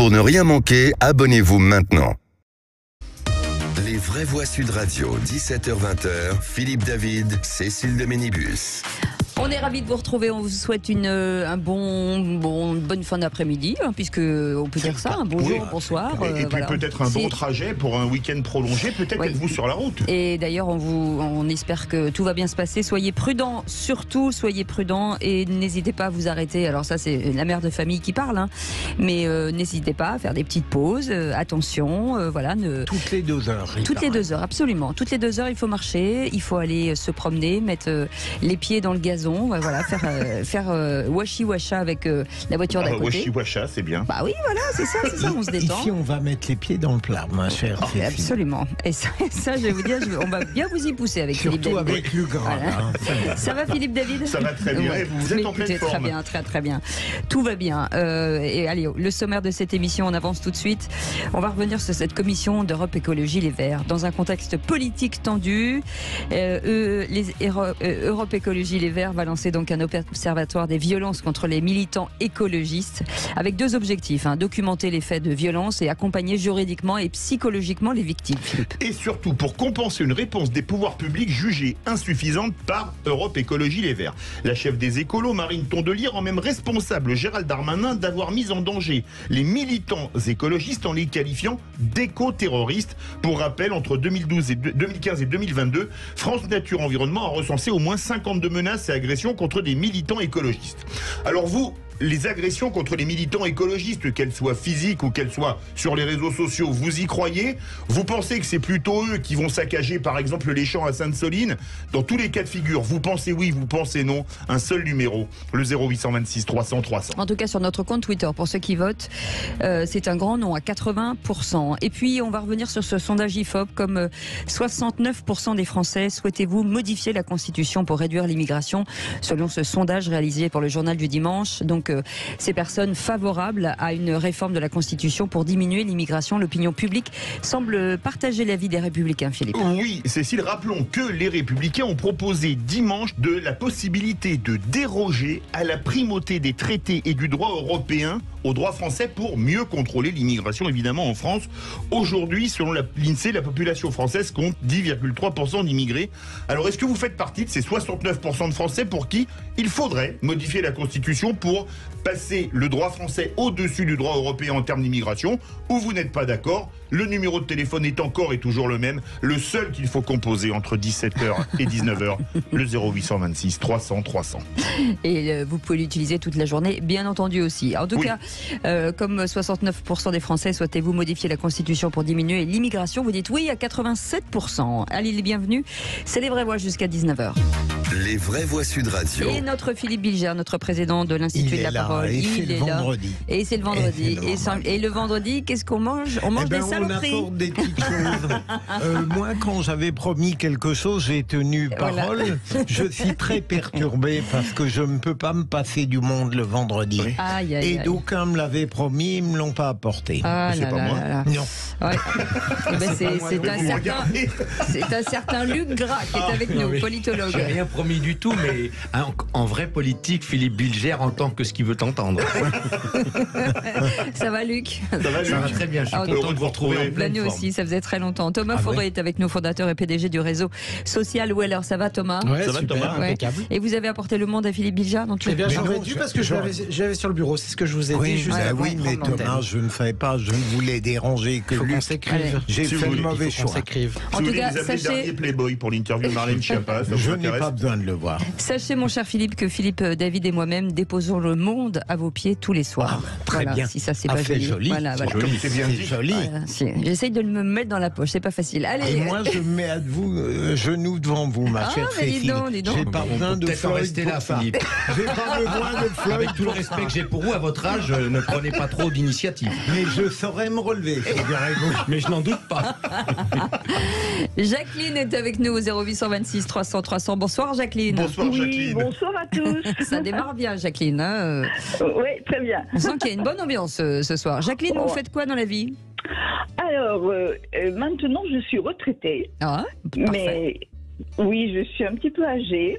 Pour ne rien manquer, abonnez-vous maintenant. Les vraies voix Sud Radio, 17h-20h, Philippe David, Cécile de Ménibus. On est ravis de vous retrouver, on vous souhaite une bonne fin d'après-midi, hein, puisque on peut dire ça, un bonjour, bonsoir. Et puis peut-être un bon trajet pour un week-end prolongé, peut-être êtes-vous sur la route. Et d'ailleurs, on espère que tout va bien se passer. Soyez prudents, surtout soyez prudents et n'hésitez pas à vous arrêter. Alors ça, c'est la mère de famille qui parle, hein, mais n'hésitez pas à faire des petites pauses, attention, Toutes les 2 heures. Toutes les 2 heures, absolument. Toutes les 2 heures, il faut marcher, il faut aller se promener, mettre les pieds dans le gazon. Voilà, faire washi-washa avec la voiture d'à côté. Washi-washa, c'est bien. Bah oui, voilà, c'est ça, on se détend. Ici, on va mettre les pieds dans le plat, ma chère. Absolument. Et ça, je vais vous dire, on va bien vous y pousser avec Philippe David. Surtout avec le gras. Voilà. Ça va, Philippe David? Ça va très bien. Et vous êtes en pleine forme. Très bien, très bien. Tout va bien. Et allez, le sommaire de cette émission, on avance tout de suite. On va revenir sur cette commission d'Europe Écologie Les Verts. Dans un contexte politique tendu, Europe Écologie Les Verts va lancer donc un observatoire des violences contre les militants écologistes avec 2 objectifs, documenter les faits de violence et accompagner juridiquement et psychologiquement les victimes. Et surtout pour compenser une réponse des pouvoirs publics jugée insuffisante par Europe Écologie Les Verts. La chef des écolos, Marine Tondelier, rend même responsable Gérald Darmanin d'avoir mis en danger les militants écologistes en les qualifiant d'éco-terroristes. Pour rappel, entre 2015 et 2022, France Nature Environnement a recensé au moins 52 menaces et agressions contre des militants écologistes. Alors vous, les agressions contre les militants écologistes, qu'elles soient physiques ou qu'elles soient sur les réseaux sociaux, vous y croyez? Vous pensez que c'est plutôt eux qui vont saccager par exemple les champs à Sainte-Soline? Dans tous les cas de figure, vous pensez oui, vous pensez non, un seul numéro, le 0826 300 300. En tout cas sur notre compte Twitter, pour ceux qui votent, c'est un grand non à 80%. Et puis on va revenir sur ce sondage IFOP, comme 69% des Français, souhaitez-vous modifier la Constitution pour réduire l'immigration, selon ce sondage réalisé pour le journal du dimanche. Donc ces personnes favorables à une réforme de la Constitution pour diminuer l'immigration, l'opinion publique semble partager l'avis des Républicains, Philippe. Oui, Cécile, rappelons que les Républicains ont proposé dimanche la possibilité de déroger à la primauté des traités et du droit européen au droit français pour mieux contrôler l'immigration, évidemment, en France. Aujourd'hui, selon l'INSEE, la population française compte 10,3% d'immigrés. Alors, est-ce que vous faites partie de ces 69% de Français pour qui il faudrait modifier la Constitution pour passer le droit français au-dessus du droit européen en termes d'immigration, ou vous n'êtes pas d'accord? Le numéro de téléphone est encore et toujours le même, le seul qu'il faut composer entre 17h et 19h, le 0826 300 300. Et vous pouvez l'utiliser toute la journée, bien entendu aussi. En tout cas, comme 69% des Français, souhaitez-vous modifier la Constitution pour diminuer l'immigration? Vous dites oui à 87%. Allez, les bienvenus, c'est les vraies voix jusqu'à 19h. Les vraies voix Sud Radio. Et notre Philippe Bilger, notre président de l'Institut de la Parole, il est là. Et c'est le vendredi. Et le vendredi, qu'est-ce qu'on mange? On mange des saloperies. On apporte des petites choses. Moi, quand j'avais promis quelque chose, j'ai tenu parole. Je suis très perturbé parce que je ne peux pas me passer du monde le vendredi. Oui. Et d'aucuns me l'avaient promis, ils ne me l'ont pas apporté. C'est pas moi. Non. Ouais. C'est un certain Luc Gras qui est avec nous, politologue. J'ai rien promis du tout, mais en vrai politique, Philippe Bilger entend que ce qu'il veut entendre. Ça va, Luc? Ça va très bien, je suis content de vous retrouver en pleine nous forme. aussi, ça faisait très longtemps. Thomas Forêt est avec nous, fondateur et PDG du réseau social Weller. Ça va, Thomas? Ouais, ça va, super, Thomas? impeccable. Et vous avez apporté le monde à Philippe Bilger? Eh bien, j'aurais dû parce que j'avais sur le bureau, c'est ce que je vous ai dit juste avant. Oui, mais Thomas, je ne savais pas, je ne voulais déranger que Il faut qu'on Luc. s'écrive. J'ai fait le mauvais choix. En Si vous tout voulez cas, nous appeler sachez... dernier Playboy pour l'interview de Marlène Schiappa, ça vous Je n'ai intéresse? pas besoin de le voir. Sachez, mon cher Philippe, que Philippe, David et moi-même déposons le monde à vos pieds tous les soirs. Très bien. Si ça, c'est Ah, pas c'est joli. joli. Voilà. Joli, c'est bien dit. Joli. J'essaye de me mettre dans la poche, c'est pas facile. Allez. Et moi, je me mets à vous, genoux devant vous, ma chère mais dis Cécile. donc, dis donc. J'ai pas besoin de Peut-être en Floyd rester pour là, ça. Philippe. J'ai pas besoin de Floyd Avec tout le pour respect ça. que j'ai pour vous, à votre âge, ne prenez pas trop d'initiative. Mais je saurais me relever, figurez-vous. Mais je n'en doute pas. Jacqueline est avec nous au 0826 300 300. Bonsoir, Jacqueline. Bonsoir, Jacqueline. Bonsoir à tous. Ça démarre bien, Jacqueline. Hein. Oui, très bien. On sent qu'il y a une bonne ambiance ce soir. Jacqueline, vous faites quoi dans la vie? Alors, maintenant, je suis retraitée, Ah, mais Oui, je suis un petit peu âgée.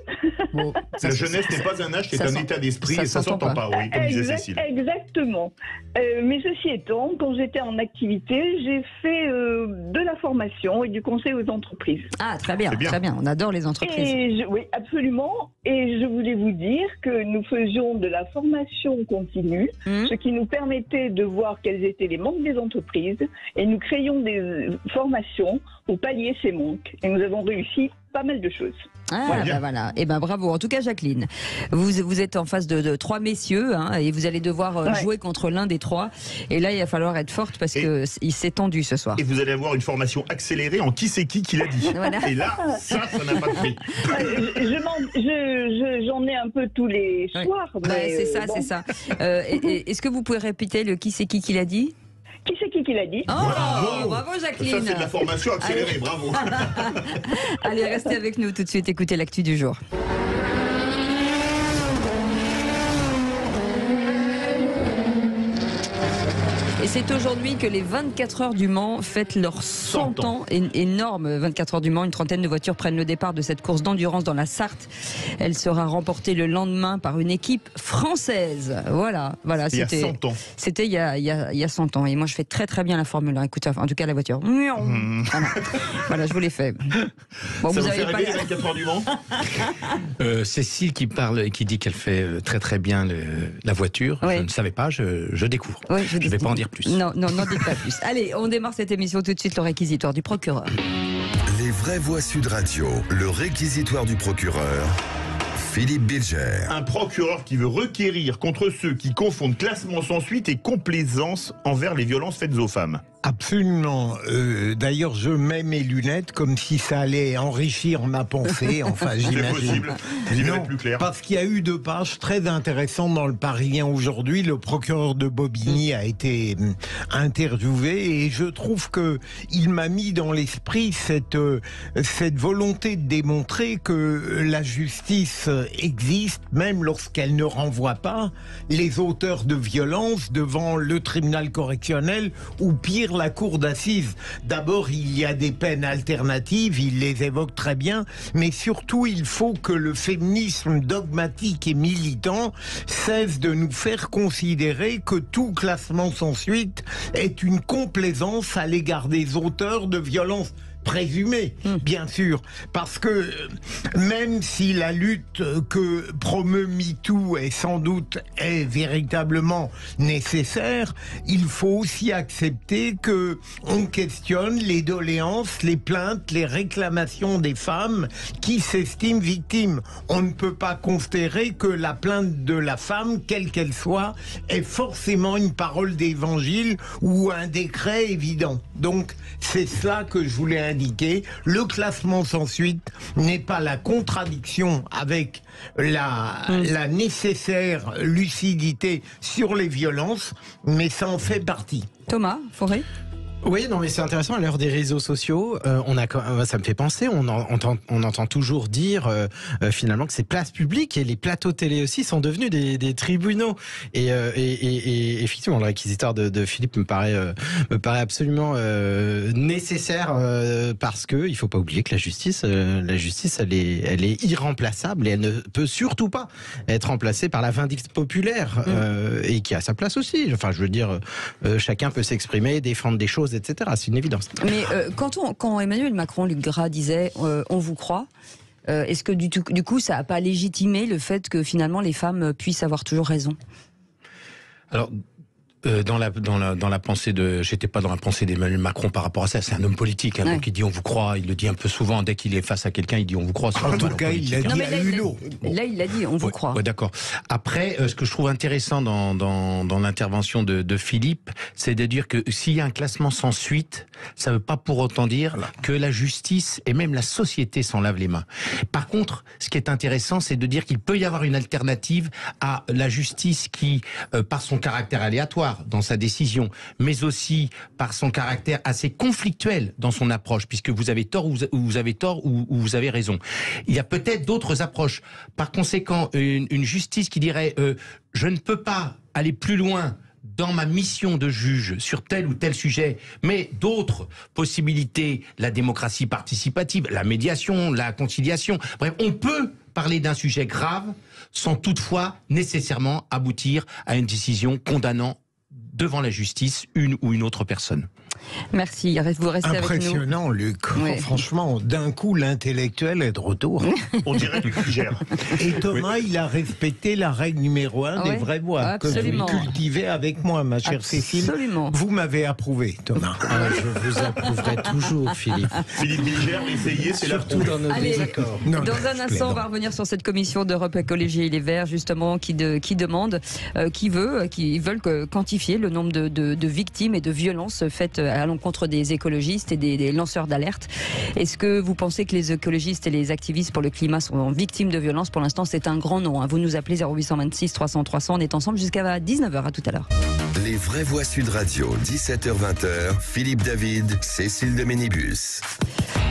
Bon, La jeunesse n'est pas un âge, c'est un état d'esprit et ça s'entend pas, oui, comme disait Cécile. Exactement. Mais ceci étant, quand j'étais en activité, j'ai fait de la formation et du conseil aux entreprises. Ah, très bien, bien. très bien. On adore les entreprises. Oui, absolument. Et je voulais vous dire que nous faisions de la formation continue, ce qui nous permettait de voir quels étaient les manques des entreprises, et nous créions des formations pour pallier ces manques. Et nous avons réussi pas mal de choses. Ah, bah voilà. Eh ben bravo. En tout cas, Jacqueline, vous êtes en face de trois messieurs, hein, et vous allez devoir jouer contre l'un des trois. Et là, il va falloir être forte parce que il s'est tendu ce soir. Et vous allez avoir une formation accélérée en qui c'est qui l'a dit. Voilà. Et là, ça n'a pas de prix. J'en ai un peu tous les soirs. Mais c'est ça, bon. c'est ça. Est-ce que vous pouvez répéter le qui c'est qui l'a dit? Qui c'est qui l'a dit? Oh, bravo Jacqueline. Ça, c'est de la formation accélérée, bravo. Allez, restez avec nous tout de suite, écoutez l'actu du jour. Et c'est aujourd'hui que les 24 heures du Mans fêtent leurs 100 ans. Énorme, 24 heures du Mans. Une trentaine de voitures prennent le départ de cette course d'endurance dans la Sarthe. Elle sera remportée le lendemain par une équipe française. Voilà. Il y a 100 ans. C'était il y a 100 ans. Et moi, je fais très très bien la Formule 1. Écoutez, en tout cas, la voiture. Voilà, je vous l'ai fait. Bon, Ça vous avez fait pas rêver les 24 heures du Mans? Cécile qui parle et qui dit qu'elle fait très très bien la voiture. Oui. Je ne savais pas, je découvre. Oui, je ne vais pas en dire plus. Non, n'en dites pas plus. Allez, on démarre cette émission tout de suite, le réquisitoire du procureur. Les vraies voix Sud Radio, le réquisitoire du procureur, Philippe Bilger. Un procureur qui veut requérir contre ceux qui confondent classement sans suite et complaisance envers les violences faites aux femmes. Absolument. D'ailleurs, je mets mes lunettes comme si ça allait enrichir ma pensée. Enfin, C'est j'imagine. possible, vous y verrez Non, plus clair. parce qu'il y a eu 2 pages très intéressantes dans le Parisien aujourd'hui. Le procureur de Bobigny a été interviewé et je trouve que il m'a mis dans l'esprit cette volonté de démontrer que la justice existe, même lorsqu'elle ne renvoie pas les auteurs de violences devant le tribunal correctionnel ou pire la cour d'assises. D'abord, il y a des peines alternatives, il les évoque très bien, mais surtout, il faut que le féminisme dogmatique et militant cesse de nous faire considérer que tout classement sans suite est une complaisance à l'égard des auteurs de violences présumé, bien sûr, parce que même si la lutte que promeut MeToo est véritablement nécessaire, il faut aussi accepter que on questionne les doléances, les plaintes, les réclamations des femmes qui s'estiment victimes. On ne peut pas considérer que la plainte de la femme, quelle qu'elle soit, est forcément une parole d'évangile ou un décret évident. Donc, c'est cela que je voulais indiquer. Le classement sans suite n'est pas la contradiction avec la nécessaire lucidité sur les violences, mais ça en fait partie. Thomas Fauré. Oui, non, mais c'est intéressant. À l'heure des réseaux sociaux, ça me fait penser. On entend toujours dire finalement que ces places publiques et les plateaux télé aussi sont devenus des tribunaux. Et effectivement, le réquisitoire de Philippe me paraît absolument nécessaire parce que il faut pas oublier que la justice, elle est irremplaçable et elle ne peut surtout pas être remplacée par la vindicte populaire et qui a sa place aussi. Enfin, je veux dire, chacun peut s'exprimer, défendre des choses, etc. C'est une évidence. Mais quand Emmanuel Macron, Luc Gras disait on vous croit, est-ce que du coup ça n'a pas légitimé le fait que finalement les femmes puissent avoir toujours raison? Alors, dans la pensée j'étais pas dans la pensée d'Emmanuel Macron par rapport à ça. C'est un homme politique, donc il dit on vous croit. Il le dit un peu souvent dès qu'il est face à quelqu'un, il dit on vous croit. En tout cas, il l'a dit à Hulot. Là, il l'a dit, on vous croit. Ouais, d'accord. Après, ce que je trouve intéressant dans l'intervention de Philippe, c'est de dire que s'il y a un classement sans suite, ça veut pas pour autant dire que la justice et même la société s'en lavent les mains. Par contre, ce qui est intéressant, c'est de dire qu'il peut y avoir une alternative à la justice qui, par son caractère aléatoire dans sa décision, mais aussi par son caractère assez conflictuel dans son approche, puisque vous avez tort ou vous avez tort ou vous avez raison. Il y a peut-être d'autres approches. Par conséquent, une justice qui dirait je ne peux pas aller plus loin dans ma mission de juge sur tel ou tel sujet, mais d'autres possibilités, la démocratie participative, la médiation, la conciliation, bref, on peut parler d'un sujet grave sans toutefois nécessairement aboutir à une décision condamnant devant la justice une ou une autre personne. Merci, vous restez avec nous. Impressionnant, Luc. Oui. Franchement, d'un coup, l'intellectuel est de retour. On dirait que tu gères. Et Thomas, il a respecté la règle numéro 1 des Ouais, vraies voix absolument. que vous cultivez avec moi, ma chère Cécile. Absolument. Vous m'avez approuvé, Thomas. Je vous approuverai toujours, Philippe. Philippe Bilger, l'essayer, c'est la Surtout dans nos Allez. désaccords. Non, Dans non, un je instant, on va plaisante. revenir sur cette commission d'Europe Écologie et les Verts, justement, qui demande, qui veulent quantifier le nombre de victimes et de violences faites à l'encontre des écologistes et des lanceurs d'alerte. Est-ce que vous pensez que les écologistes et les activistes pour le climat sont victimes de violences? Pour l'instant, c'est un grand non. Vous nous appelez 0826 300 300. On est ensemble jusqu'à 19h. À tout à l'heure. Les vraies voix Sud Radio, 17h-20h, Philippe David, Cécile de Ménibus.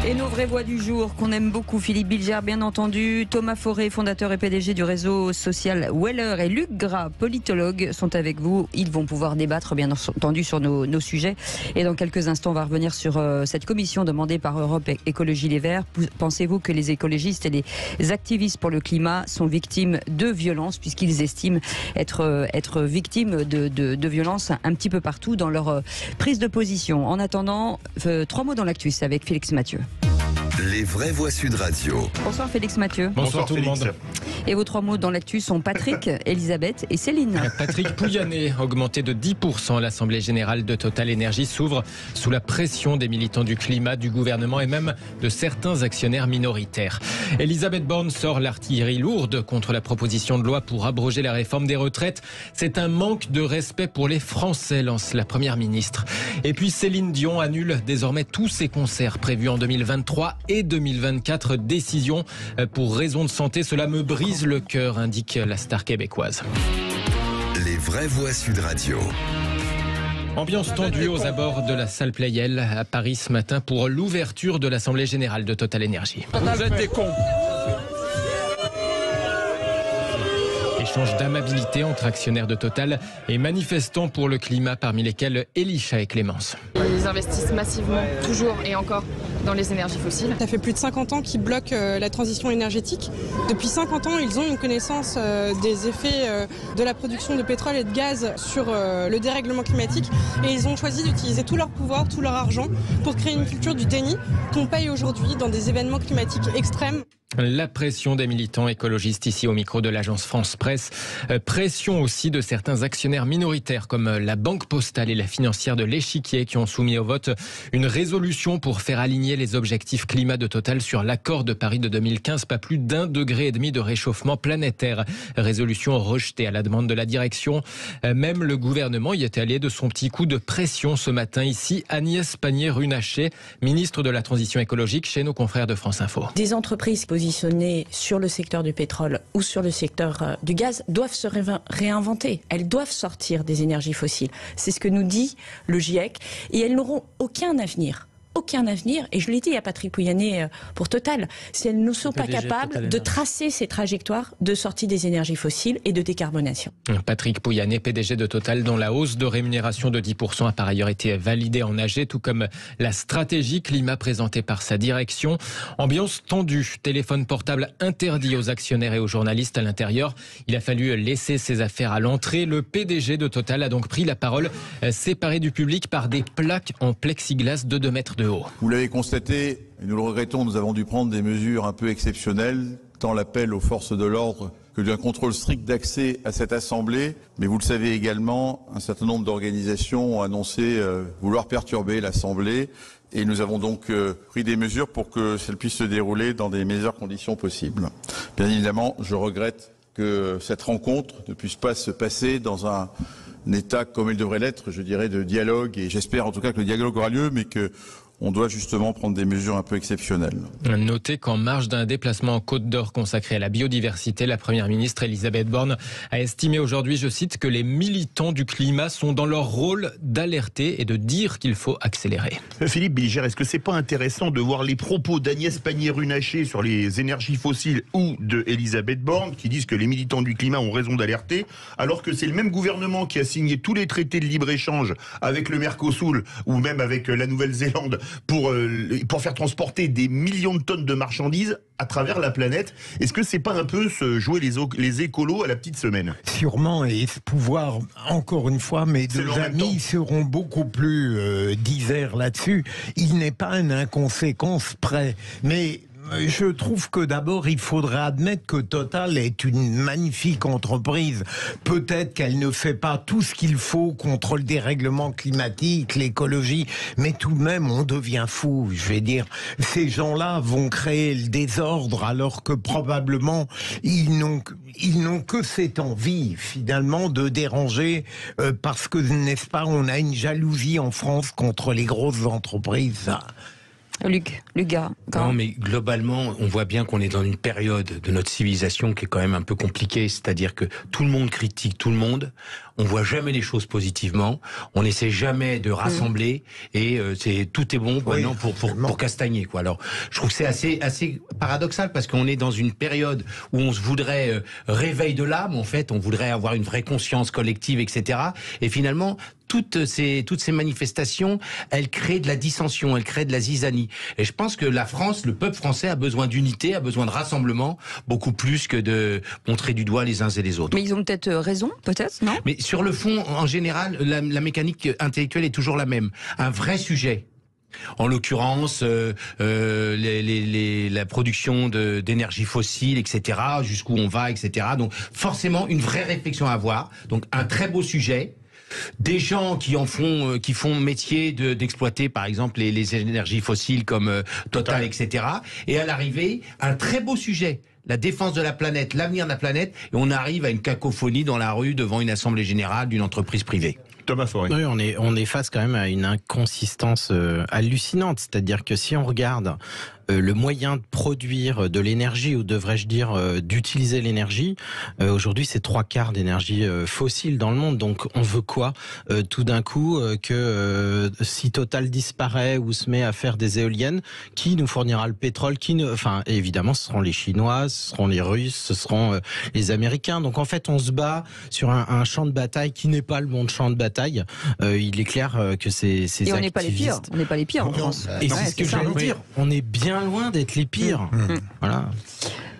Et nos vraies voix du jour, qu'on aime beaucoup, Philippe Bilger, bien entendu, Thomas Forêt, fondateur et PDG du réseau social Weller, et Luc Gras, politologue, sont avec vous. Ils vont pouvoir débattre, bien entendu, sur nos sujets. Et dans quelques instants, on va revenir sur cette commission demandée par Europe Écologie Les Verts. Pensez-vous que les écologistes et les activistes pour le climat sont victimes de violences, puisqu'ils estiment être victimes de violences un petit peu partout dans leur prise de position? En attendant, 3 mots dans l'actu, c'est avec Félix Mathieu. Les vraies voix Sud Radio. Bonsoir Félix Mathieu. Bonsoir tout le Félix. monde. Et vos 3 mots dans l'actu sont Patrick, Elisabeth et Céline. Patrick Pouyanné, augmenté de 10%. L'Assemblée générale de Total Énergie s'ouvre sous la pression des militants du climat, du gouvernement et même de certains actionnaires minoritaires. Elisabeth Borne sort l'artillerie lourde contre la proposition de loi pour abroger la réforme des retraites. C'est un manque de respect pour les Français, lance la Première ministre. Et puis Céline Dion annule désormais tous ses concerts prévus en 2023 et 2024. Décision pour raison de santé. Cela me brise le cœur, indique la star québécoise. Les vraies voix Sud Radio. Ambiance tendue aux abords de la salle Playel à Paris ce matin pour l'ouverture de l'Assemblée générale de Total Énergie. Vous êtes des cons. Échange d'amabilité entre actionnaires de Total et manifestants pour le climat, parmi lesquels Elisha et Clémence. Ils investissent massivement, toujours et encore, dans les énergies fossiles. Ça fait plus de 50 ans qu'ils bloquent la transition énergétique. Depuis 50 ans, ils ont une connaissance des effets de la production de pétrole et de gaz sur le dérèglement climatique. Et ils ont choisi d'utiliser tout leur pouvoir, tout leur argent pour créer une culture du déni qu'on paye aujourd'hui dans des événements climatiques extrêmes. La pression des militants écologistes ici au micro de l'agence France Presse. Pression aussi de certains actionnaires minoritaires comme la Banque Postale et la financière de l'Échiquier qui ont soumis au vote une résolution pour faire aligner les objectifs climat de Total sur l'accord de Paris de 2015, pas plus d'1,5 degré de réchauffement planétaire. Résolution rejetée à la demande de la direction. Même le gouvernement y est allé de son petit coup de pression ce matin. Ici, Agnès Pannier-Runacher, ministre de la Transition écologique chez nos confrères de France Info. Des entreprises positionnées sur le secteur du pétrole ou sur le secteur du gaz doivent se réinventer. Elles doivent sortir des énergies fossiles. C'est ce que nous dit le GIEC. Et elles n'auront aucun avenir. Aucun avenir, et je l'ai dit à Patrick Pouyanné pour Total, si elles ne sont pas capables de tracer ces trajectoires de sortie des énergies fossiles et de décarbonation. Patrick Pouyanné, PDG de Total, dont la hausse de rémunération de 10% a par ailleurs été validée en AG, tout comme la stratégie climat présentée par sa direction. Ambiance tendue, téléphone portable interdit aux actionnaires et aux journalistes à l'intérieur. Il a fallu laisser ses affaires à l'entrée. Le PDG de Total a donc pris la parole, séparé du public par des plaques en plexiglas de 2 mètres de haut. Vous l'avez constaté, et nous le regrettons, nous avons dû prendre des mesures un peu exceptionnelles, tant l'appel aux forces de l'ordre que d'un contrôle strict d'accès à cette assemblée. Mais vous le savez également, un certain nombre d'organisations ont annoncé vouloir perturber l'assemblée. Et nous avons donc pris des mesures pour que celle puisse se dérouler dans des meilleures conditions possibles. Bien évidemment, je regrette que cette rencontre ne puisse pas se passer dans un état comme il devrait l'être, je dirais, de dialogue. Et j'espère en tout cas que le dialogue aura lieu, mais que on doit justement prendre des mesures un peu exceptionnelles. Notez qu'en marge d'un déplacement en Côte d'Or consacré à la biodiversité, la Première ministre Elisabeth Borne a estimé aujourd'hui, je cite, que les militants du climat sont dans leur rôle d'alerter et de dire qu'il faut accélérer. Philippe Bilger, est-ce que c'est pas intéressant de voir les propos d'Agnès Pannier-Runacher sur les énergies fossiles ou de Elisabeth Borne qui disent que les militants du climat ont raison d'alerter, alors que c'est le même gouvernement qui a signé tous les traités de libre-échange avec le Mercosur ou même avec la Nouvelle-Zélande pour faire transporter des millions de tonnes de marchandises à travers la planète. Est-ce que c'est pas un peu se jouer les écolos à la petite semaine? Sûrement, et ce pouvoir, encore une fois, mes deux amis seront beaucoup plus divers là-dessus. Il n'est pas une inconséquence près, mais je trouve que d'abord, il faudrait admettre que Total est une magnifique entreprise. Peut-être qu'elle ne fait pas tout ce qu'il faut contre le dérèglement climatique, l'écologie, mais tout de même, on devient fou. Je vais dire, ces gens-là vont créer le désordre alors que probablement, ils n'ont que cette envie, finalement, de déranger parce que, n'est-ce pas, on a une jalousie en France contre les grosses entreprises. Luc Gard. Non, mais globalement, on voit bien qu'on est dans une période de notre civilisation qui est quand même un peu compliquée, c'est-à-dire que tout le monde critique tout le monde, on voit jamais les choses positivement, on n'essaie jamais de rassembler, et tout est bon maintenant pour castagner, quoi. Alors, je trouve que c'est assez paradoxal, parce qu'on est dans une période où on se voudrait réveil de l'âme, en fait, on voudrait avoir une vraie conscience collective, etc. Et finalement, toutes ces manifestations, elles créent de la dissension, elles créent de la zizanie. Et je pense que la France, le peuple français a besoin d'unité, a besoin de rassemblement, beaucoup plus que de montrer du doigt les uns et les autres. Mais ils ont peut-être raison, peut-être, non? Mais sur le fond, en général, la mécanique intellectuelle est toujours la même. Un vrai sujet. En l'occurrence, la production d'énergie fossile, etc., jusqu'où on va, etc. Donc forcément, une vraie réflexion à avoir. Donc un très beau sujet. Des gens qui font métier d'exploiter par exemple les énergies fossiles comme Total, etc. Et à l'arrivée, un très beau sujet, la défense de la planète, l'avenir de la planète, et on arrive à une cacophonie dans la rue devant une assemblée générale d'une entreprise privée. Thomas Forêt. Oui, on est face quand même à une inconsistance hallucinante. C'est-à-dire que si on regarde le moyen de produire de l'énergie, ou devrais-je dire d'utiliser l'énergie, aujourd'hui c'est 3/4 d'énergie fossile dans le monde. Donc on veut quoi tout d'un coup que si Total disparaît ou se met à faire des éoliennes, qui nous fournira le pétrole? Enfin évidemment ce seront les Chinois, ce seront les Russes, ce seront les Américains. Donc en fait on se bat sur un champ de bataille qui n'est pas le bon champ de bataille. Il est clair que ces activistes... on n'est pas les pires. On n'est pas les pires en France. Et c'est ce que j'allais dire. On est bien loin d'être les pires. Voilà.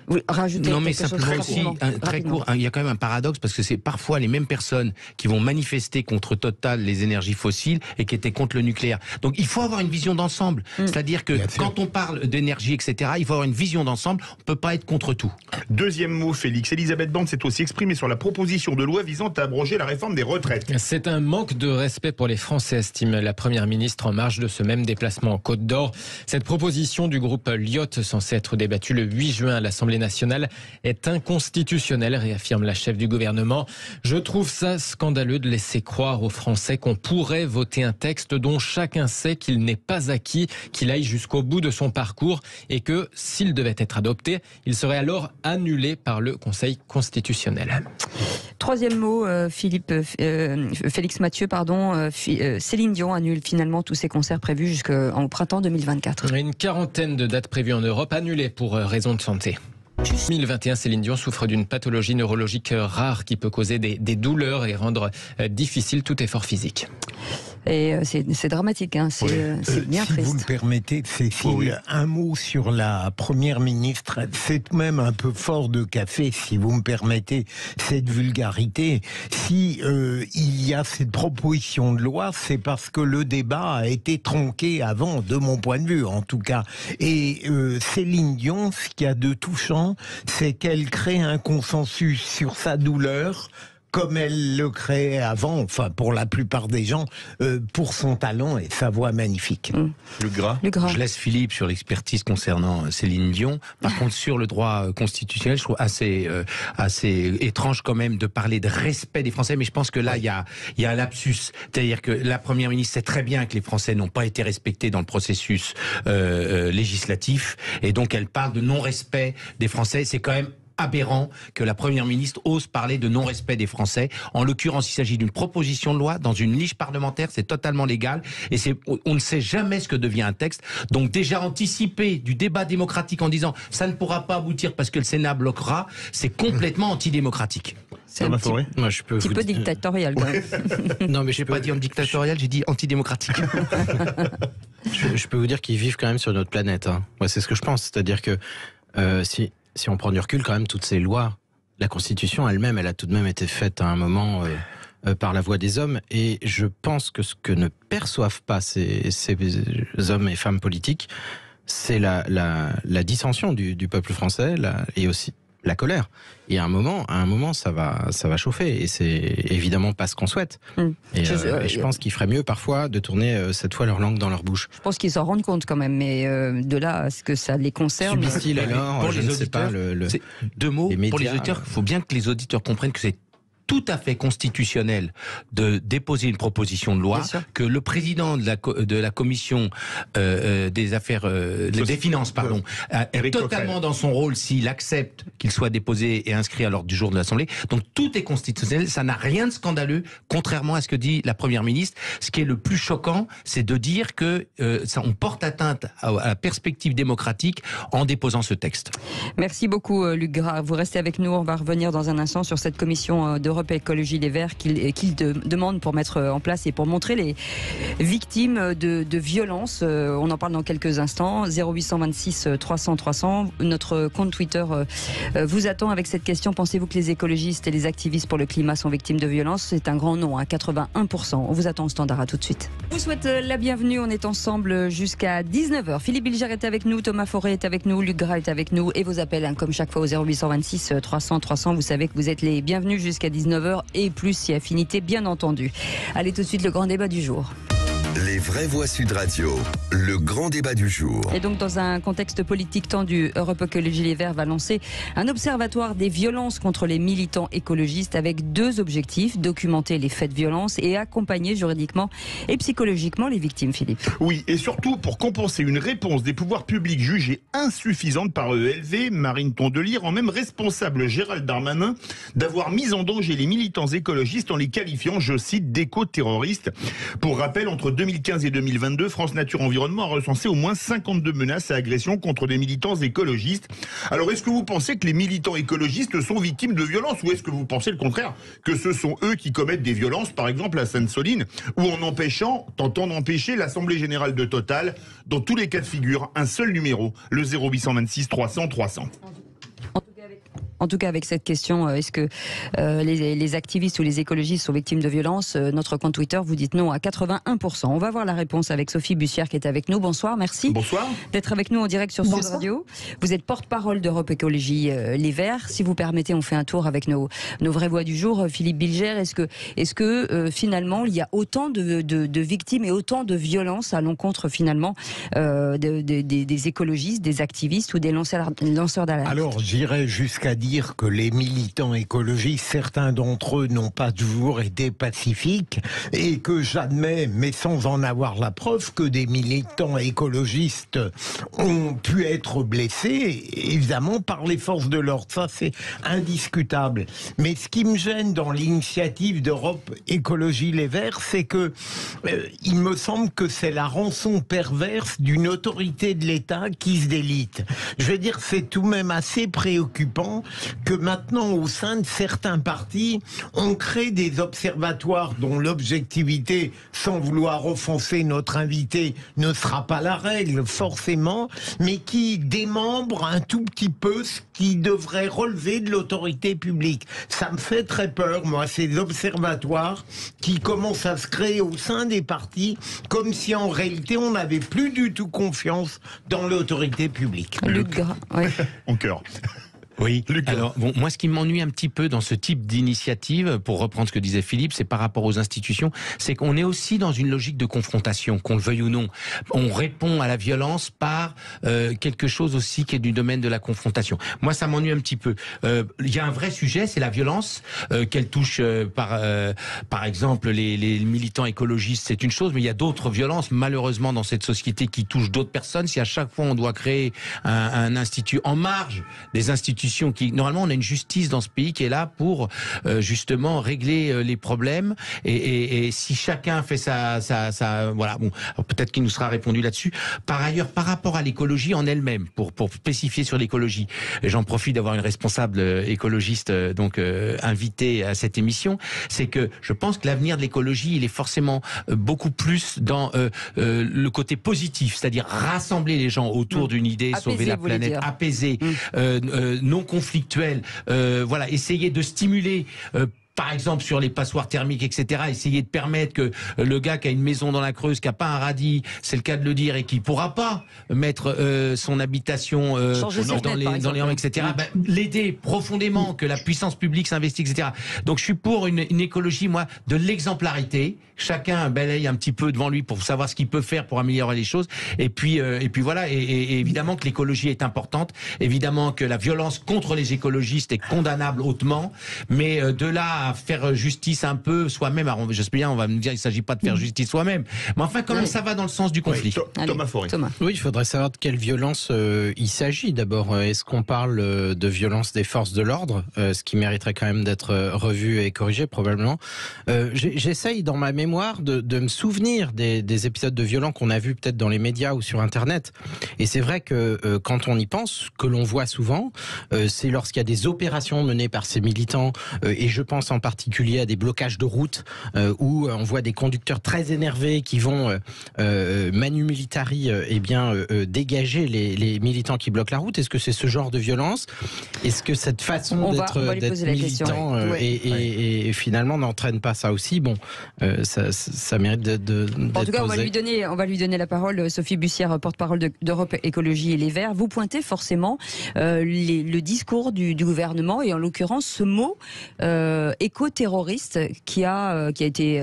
Oui, rajouter non, mais quelque chose simplement aussi, très court, il y a quand même un paradoxe, parce que c'est parfois les mêmes personnes qui vont manifester contre Total, les énergies fossiles, et qui étaient contre le nucléaire. Donc il faut avoir une vision d'ensemble. C'est-à-dire que quand on parle d'énergie, etc., il faut avoir une vision d'ensemble. On ne peut pas être contre tout. Deuxième mot, Félix. Elisabeth Borne s'est aussi exprimée sur la proposition de loi visant à abroger la réforme des retraites. C'est un manque de respect pour les Français, estime la Première ministre en marge de ce même déplacement en Côte d'Or. Cette proposition du groupe Lyot, censée être débattue le 8 juin à l'Assemblée nationale, est inconstitutionnelle, réaffirme la chef du gouvernement. Je trouve ça scandaleux de laisser croire aux Français qu'on pourrait voter un texte dont chacun sait qu'il n'est pas acquis, qu'il aille jusqu'au bout de son parcours, et que, s'il devait être adopté, il serait alors annulé par le Conseil constitutionnel. Troisième mot, Félix Mathieu, Céline Dion annule finalement tous ses concerts prévus jusqu'au printemps 2024. Une quarantaine de dates prévues en Europe annulées pour raison de santé. 2021, Céline Dion souffre d'une pathologie neurologique rare qui peut causer des douleurs et rendre difficile tout effort physique. Et c'est dramatique, hein. C'est bien si triste. Si vous me permettez, Cécile, un mot sur la Première ministre. C'est tout de même un peu fort de café, si vous me permettez cette vulgarité. Si il y a cette proposition de loi, c'est parce que le débat a été tronqué avant, de mon point de vue en tout cas. Et Céline Dion, ce qu'il y a de touchant, c'est qu'elle crée un consensus sur sa douleur, comme elle le créait avant, enfin pour la plupart des gens, pour son talent et sa voix magnifique. Le gras. Je laisse Philippe sur l'expertise concernant Céline Dion. Par contre, sur le droit constitutionnel, je trouve assez étrange quand même de parler de respect des Français, mais je pense que là, il y a un lapsus. C'est-à-dire que la Première ministre sait très bien que les Français n'ont pas été respectés dans le processus législatif, et donc elle parle de non-respect des Français. C'est quand même aberrant que la Première ministre ose parler de non-respect des Français. En l'occurrence, il s'agit d'une proposition de loi dans une niche parlementaire, c'est totalement légal, et on ne sait jamais ce que devient un texte. Donc déjà anticiper du débat démocratique en disant ça ne pourra pas aboutir parce que le Sénat bloquera, c'est complètement antidémocratique. C'est un petit peu dictatorial quand même. Non, mais je n'ai pas dit dictatorial, j'ai dit antidémocratique. Je peux vous dire qu'ils vivent quand même sur notre planète. Hein. Ouais, c'est ce que je pense. C'est-à-dire que si on prend du recul, quand même, toutes ces lois, la Constitution elle-même, elle a tout de même été faite à un moment par la voix des hommes. Et je pense que ce que ne perçoivent pas ces hommes et femmes politiques, c'est la dissension du peuple français et aussi la colère. Et à un moment, ça va chauffer. Et c'est évidemment pas ce qu'on souhaite. Et je pense qu'il ferait mieux parfois de tourner cette fois leur langue dans leur bouche. Je pense qu'ils s'en rendent compte quand même, mais de là à ce que ça les concerne. Subit-il alors, pour je les ne sais pas, deux mots pour les auditeurs. Il faut bien que les auditeurs comprennent que c'est tout à fait constitutionnel de déposer une proposition de loi, que le président de la commission des affaires des finances, est totalement dans son rôle s'il accepte qu'il soit déposé et inscrit à l'ordre du jour de l'Assemblée. Donc tout est constitutionnel, ça n'a rien de scandaleux, contrairement à ce que dit la Première ministre. Ce qui est le plus choquant, c'est de dire que on porte atteinte à la perspective démocratique en déposant ce texte. Merci beaucoup Luc Gras. Vous restez avec nous, on va revenir dans un instant sur cette commission d'Europe Écologie Les Verts qu'il demande pour mettre en place et pour montrer les victimes de violences. On en parle dans quelques instants. 0826 300 300. Notre compte Twitter vous attend avec cette question. Pensez-vous que les écologistes et les activistes pour le climat sont victimes de violences? C'est un grand non, à 81%. On vous attend au standard, à tout de suite. Je vous souhaite la bienvenue. On est ensemble jusqu'à 19h. Philippe Bilger est avec nous, Thomas Forêt est avec nous, Luc Gras est avec nous, et vos appels, comme chaque fois, au 0826 300 300. Vous savez que vous êtes les bienvenus jusqu'à 19h et plus si affinité, bien entendu. Allez, tout de suite, le grand débat du jour. Les vraies voix Sud Radio, le grand débat du jour. Et donc, dans un contexte politique tendu, Europe Écologie Les Verts va lancer un observatoire des violences contre les militants écologistes avec deux objectifs: documenter les faits de violence et accompagner juridiquement et psychologiquement les victimes, Philippe. Oui, et surtout pour compenser une réponse des pouvoirs publics jugée insuffisante par ELV, Marine Tondelier rend même responsable Gérald Darmanin d'avoir mis en danger les militants écologistes en les qualifiant, je cite, d'éco-terroristes. Pour rappel, entre 2015 et 2022, France Nature Environnement a recensé au moins 52 menaces et agressions contre des militants écologistes. Alors, est-ce que vous pensez que les militants écologistes sont victimes de violences, ou est-ce que vous pensez le contraire, que ce sont eux qui commettent des violences, par exemple à Sainte-Soline, ou en tentant d'empêcher l'Assemblée Générale de Total? Dans tous les cas de figure, un seul numéro, le 0826 300 300. En tout cas, avec cette question, est-ce que les activistes ou les écologistes sont victimes de violences? Notre compte Twitter, vous dites non à 81%. On va voir la réponse avec Sophie Bussière qui est avec nous. Bonsoir, merci. Bonsoir. D'être avec nous en direct sur Sud Radio. Vous êtes porte-parole d'Europe Écologie Les Verts. Si vous permettez, on fait un tour avec nos vraies voix du jour. Philippe Bilger, est-ce que finalement, il y a autant de victimes et autant de violences à l'encontre finalement des écologistes, des activistes ou des lanceurs d'alerte? Alors, j'irais jusqu'à dire que les militants écologistes, certains d'entre eux n'ont pas toujours été pacifiques, et que j'admets, mais sans en avoir la preuve, que des militants écologistes ont pu être blessés, évidemment, par les forces de l'ordre. Ça, c'est indiscutable. Mais ce qui me gêne dans l'initiative d'Europe Écologie Les Verts, c'est que il me semble que c'est la rançon perverse d'une autorité de l'État qui se délite. Je veux dire, c'est tout de même assez préoccupant que maintenant, au sein de certains partis, on crée des observatoires dont l'objectivité, sans vouloir offenser notre invité, ne sera pas la règle, forcément, mais qui démembrent un tout petit peu ce qui devrait relever de l'autorité publique. Ça me fait très peur, moi, ces observatoires qui commencent à se créer au sein des partis, comme si en réalité, on n'avait plus du tout confiance dans l'autorité publique. Luc Gras, oui. En cœur. Oui. Alors, bon, moi, ce qui m'ennuie un petit peu dans ce type d'initiative, pour reprendre ce que disait Philippe, c'est par rapport aux institutions, c'est qu'on est aussi dans une logique de confrontation, qu'on le veuille ou non. On répond à la violence par quelque chose aussi qui est du domaine de la confrontation. Moi, ça m'ennuie un petit peu. Il y a un vrai sujet, c'est la violence, qu'elle touche par exemple les militants écologistes, c'est une chose, mais il y a d'autres violences, malheureusement, dans cette société qui touchent d'autres personnes. Si à chaque fois on doit créer un institut en marge des institutions qui, normalement, on a une justice dans ce pays qui est là pour justement régler les problèmes, et si chacun fait ça, voilà, bon, peut-être qu'il nous sera répondu là-dessus. Par ailleurs, par rapport à l'écologie en elle-même, pour spécifier sur l'écologie, j'en profite d'avoir une responsable écologiste donc invitée à cette émission, c'est que je pense que l'avenir de l'écologie, il est forcément beaucoup plus dans le côté positif, c'est-à-dire rassembler les gens autour d'une idée, apaiser, sauver la planète, apaiser, non conflictuel, voilà, essayer de stimuler par exemple sur les passoires thermiques, etc., essayer de permettre que le gars qui a une maison dans la Creuse, qui a pas un radis, c'est le cas de le dire, et qui pourra pas mettre son habitation dans les rangs, etc., l'aider profondément, que la puissance publique s'investisse, etc. Donc je suis pour une écologie, moi, de l'exemplarité. Chacun balaye un petit peu devant lui pour savoir ce qu'il peut faire pour améliorer les choses. Et puis voilà. Et évidemment que l'écologie est importante. Évidemment que la violence contre les écologistes est condamnable hautement. Mais de là à faire justice un peu soi-même, alors j'espère bien, on va me dire, il ne s'agit pas de faire justice soi-même. Mais enfin, quand même, ça va dans le sens du conflit. Oui. Thomas Fauré. Oui, il faudrait savoir de quelle violence il s'agit. D'abord, est-ce qu'on parle de violence des forces de l'ordre, ce qui mériterait quand même d'être revu et corrigé probablement. J'essaye dans ma mémoire de me souvenir des épisodes de violence qu'on a vus peut-être dans les médias ou sur Internet. Et c'est vrai que quand on y pense, que l'on voit souvent, c'est lorsqu'il y a des opérations menées par ces militants, et je pense en particulier à des blocages de route, où on voit des conducteurs très énervés qui vont manu militari dégager les militants qui bloquent la route. Est-ce que c'est ce genre de violence? Est-ce que cette façon d'être militant et finalement n'entraîne pas ça aussi? Bon, ça mérite de en tout cas, on posé. va lui donner la parole. Sophie Bussière, porte-parole d'Europe Écologie et Les Verts. Vous pointez forcément le discours du gouvernement, et en l'occurrence ce mot éco-terroriste qui a été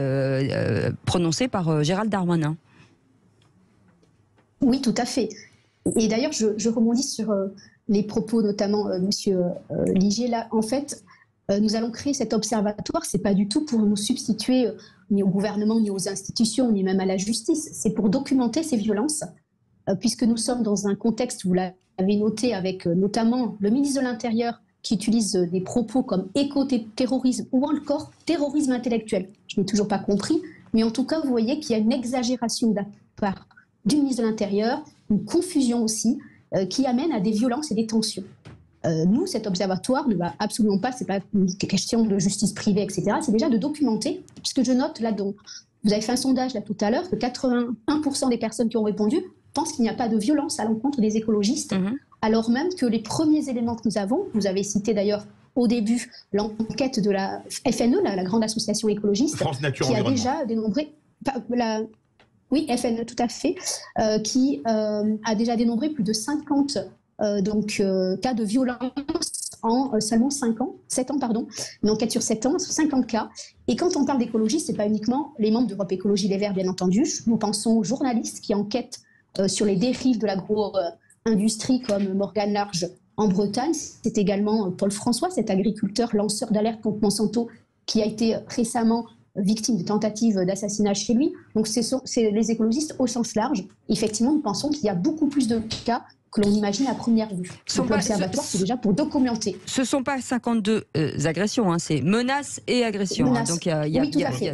prononcé par Gérald Darmanin. Oui, tout à fait. Et d'ailleurs, je rebondis sur les propos, notamment Monsieur Ligier. Là, en fait, nous allons créer cet observatoire. C'est pas du tout pour nous substituer ni au gouvernement, ni aux institutions, ni même à la justice. C'est pour documenter ces violences, puisque nous sommes dans un contexte, vous l'avez noté, avec notamment le ministre de l'Intérieur qui utilise des propos comme éco-terrorisme ou encore terrorisme intellectuel. Je n'ai toujours pas compris, mais en tout cas, vous voyez qu'il y a une exagération de la part du ministre de l'Intérieur, une confusion aussi, qui amène à des violences et des tensions. Nous, cet observatoire ne va absolument pas, c'est pas une question de justice privée, etc. C'est déjà de documenter, puisque je note là-dedans, vous avez fait un sondage là tout à l'heure, que 81% des personnes qui ont répondu pensent qu'il n'y a pas de violence à l'encontre des écologistes, alors même que les premiers éléments que nous avons, vous avez cité d'ailleurs au début l'enquête de la FNE, la grande association écologiste, France Nature qui a Environnement. déjà dénombré... Oui, FNE, tout à fait, qui a déjà dénombré plus de 50 cas de violence en seulement 7 ans, une enquête sur 7 ans, 50 cas. Et quand on parle d'écologie, ce n'est pas uniquement les membres d'Europe Écologie Les Verts, bien entendu. Nous pensons aux journalistes qui enquêtent sur les dérives de l'agro-industrie, comme Morgane Large en Bretagne. C'est également Paul François, cet agriculteur lanceur d'alerte contre Monsanto, qui a été récemment victime de tentatives d'assassinat chez lui. Donc c'est les écologistes au sens large. Effectivement, nous pensons qu'il y a beaucoup plus de cas que l'on imagine à première vue. Donc l'observatoire, c'est déjà pour documenter. Ce ne sont pas 52 agressions, hein, c'est menaces et agressions. Menaces. Donc il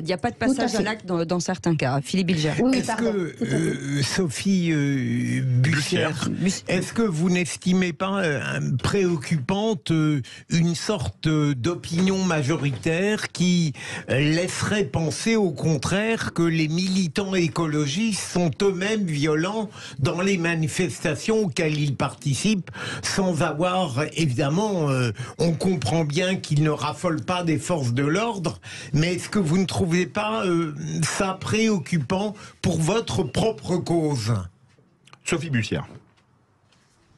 n'y a pas de passage à l'acte dans certains cas. Philippe Bilger. Oui, est-ce que, Sophie Bussière, est-ce que vous n'estimez pas préoccupante une sorte d'opinion majoritaire qui laisserait penser au contraire que les militants écologistes sont eux-mêmes violents dans les manifestations auxquelles ils participent, sans avoir, évidemment, on comprend bien qu'ils ne raffolent pas des forces de l'ordre, mais est-ce que vous ne trouvez pas ça préoccupant pour votre propre cause? Sophie Bussière.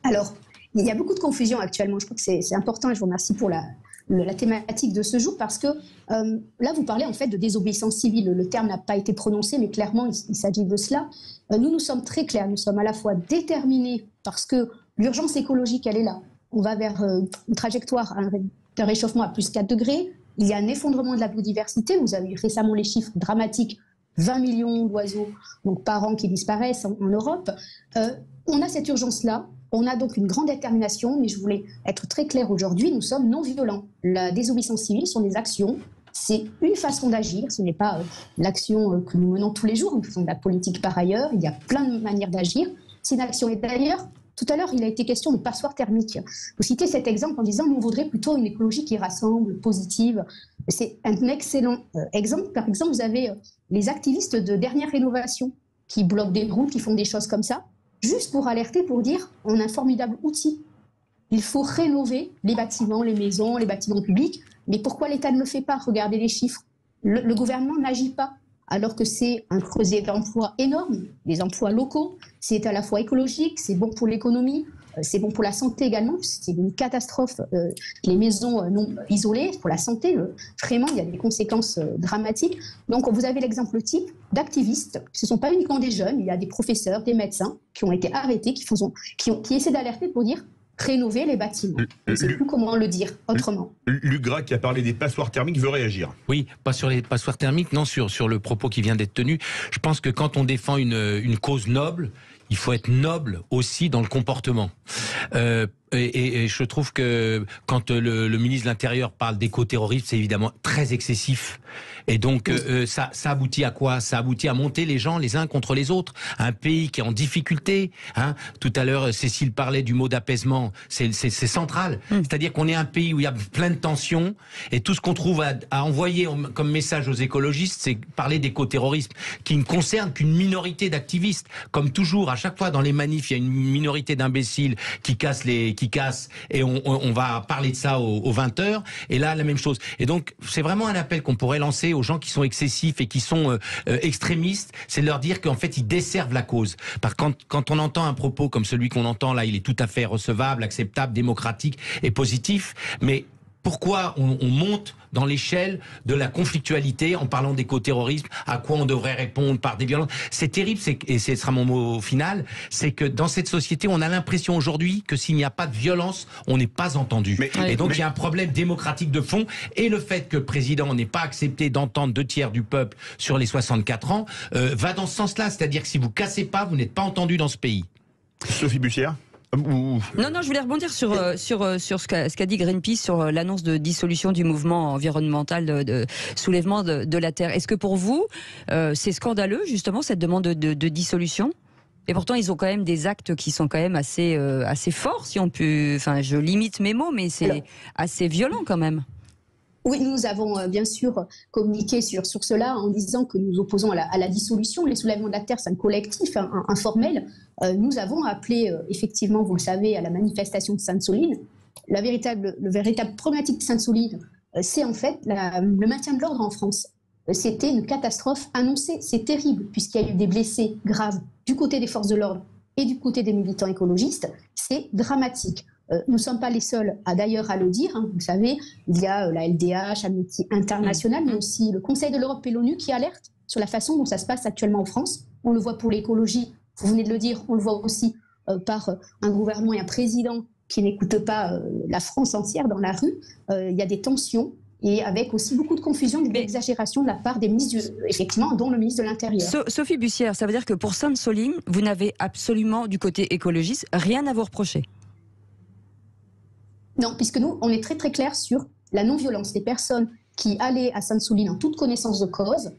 Alors, il y a beaucoup de confusion actuellement. Je crois que c'est important et je vous remercie pour la thématique de ce jour parce que là, vous parlez en fait de désobéissance civile. Le terme n'a pas été prononcé, mais clairement, il s'agit de cela. Nous sommes très clairs. Nous sommes à la fois déterminés parce que l'urgence écologique, elle est là. On va vers une trajectoire d'un réchauffement à plus 4 degrés. Il y a un effondrement de la biodiversité. Vous avez eu récemment les chiffres dramatiques. 20 millions d'oiseaux donc, par an qui disparaissent en Europe. On a cette urgence-là. On a donc une grande détermination, mais je voulais être très claire aujourd'hui, nous sommes non violents. La désobéissance civile sont des actions, c'est une façon d'agir, ce n'est pas l'action que nous menons tous les jours, nous faisons de la politique par ailleurs, il y a plein de manières d'agir. C'est une action, et d'ailleurs, tout à l'heure, il a été question de passoire thermique. Vous citez cet exemple en disant, nous voudrions plutôt une écologie qui rassemble, positive. C'est un excellent exemple. Par exemple, vous avez les activistes de dernière rénovation qui bloquent des routes, qui font des choses comme ça. Juste pour alerter, pour dire, on a un formidable outil. Il faut rénover les bâtiments, les maisons, les bâtiments publics. Mais pourquoi l'État ne le fait pas? Regardez les chiffres. Le gouvernement n'agit pas, alors que c'est un creuset d'emplois énorme, des emplois locaux. C'est à la fois écologique, c'est bon pour l'économie, c'est bon pour la santé également. C'est une catastrophe, les maisons non isolées, pour la santé. Vraiment, il y a des conséquences dramatiques. Donc, vous avez l'exemple type d'activistes. Ce ne sont pas uniquement des jeunes, il y a des professeurs, des médecins qui ont été arrêtés, qui essaient d'alerter pour dire rénover les bâtiments. Je ne sais plus comment le dire autrement. Lugra, qui a parlé des passoires thermiques, veut réagir. Oui, pas sur les passoires thermiques, non, sur le propos qui vient d'être tenu. Je pense que quand on défend une cause noble, il faut être noble aussi dans le comportement. Et je trouve que quand le ministre de l'Intérieur parle d'éco-terrorisme, c'est évidemment très excessif. Et donc, ça aboutit à quoi? Ça aboutit à monter les gens les uns contre les autres. Un pays qui est en difficulté. Hein. Tout à l'heure, Cécile parlait du mot d'apaisement. C'est central. C'est-à-dire qu'on est un pays où il y a plein de tensions. Et tout ce qu'on trouve à envoyer comme message aux écologistes, c'est parler d'éco-terrorisme, qui ne concerne qu'une minorité d'activistes. Comme toujours, à chaque fois dans les manifs, il y a une minorité d'imbéciles qui cassent et on va parler de ça aux 20h. Et là, la même chose. Et donc, c'est vraiment un appel qu'on pourrait lancer aux gens qui sont excessifs et qui sont extrémistes, c'est de leur dire qu'en fait, ils desservent la cause. Quand on entend un propos comme celui qu'on entend là, il est tout à fait recevable, acceptable, démocratique et positif, mais pourquoi on monte dans l'échelle de la conflictualité en parlant d'éco-terrorisme, à quoi on devrait répondre par des violences? C'est terrible, et ce sera mon mot final, c'est que dans cette société, on a l'impression aujourd'hui que s'il n'y a pas de violence, on n'est pas entendu. Et donc il y a un problème démocratique de fond, et le fait que le président n'ait pas accepté d'entendre 2/3 du peuple sur les 64 ans, va dans ce sens-là, c'est-à-dire que si vous cassez pas, vous n'êtes pas entendu dans ce pays. Sophie Bussière. Non, je voulais rebondir sur ce qu'a dit Greenpeace sur l'annonce de dissolution du mouvement environnemental de soulèvement de la Terre. Est-ce que pour vous, c'est scandaleux, justement, cette demande de dissolution? Et pourtant, ils ont quand même des actes qui sont quand même assez forts, si on peut... Enfin, je limite mes mots, mais c'est assez violent quand même. Oui, nous avons bien sûr communiqué sur cela en disant que nous opposons à la dissolution. Les soulèvements de la Terre, c'est un collectif informel. Nous avons appelé, effectivement, vous le savez, à la manifestation de Sainte-Soline. Le véritable problématique de Sainte-Soline, c'est en fait le maintien de l'ordre en France. C'était une catastrophe annoncée. C'est terrible, puisqu'il y a eu des blessés graves du côté des forces de l'ordre et du côté des militants écologistes. C'est dramatique. Nous ne sommes pas les seuls d'ailleurs à le dire. Hein. Vous savez, il y a la LDH, Amnesty International, mais aussi le Conseil de l'Europe et l'ONU qui alertent sur la façon dont ça se passe actuellement en France. On le voit pour l'écologie, vous venez de le dire, on le voit aussi par un gouvernement et un président qui n'écoutent pas la France entière dans la rue. Il y a des tensions et avec aussi beaucoup de confusion et d'exagération de la part des ministres, effectivement, dont le ministre de l'Intérieur. Sophie Bussière, ça veut dire que pour Sainte-Soline, vous n'avez absolument, du côté écologiste, rien à vous reprocher? Non, puisque nous, on est très très clair sur la non-violence. Les personnes qui allaient à Sainte-Soline en toute connaissance de cause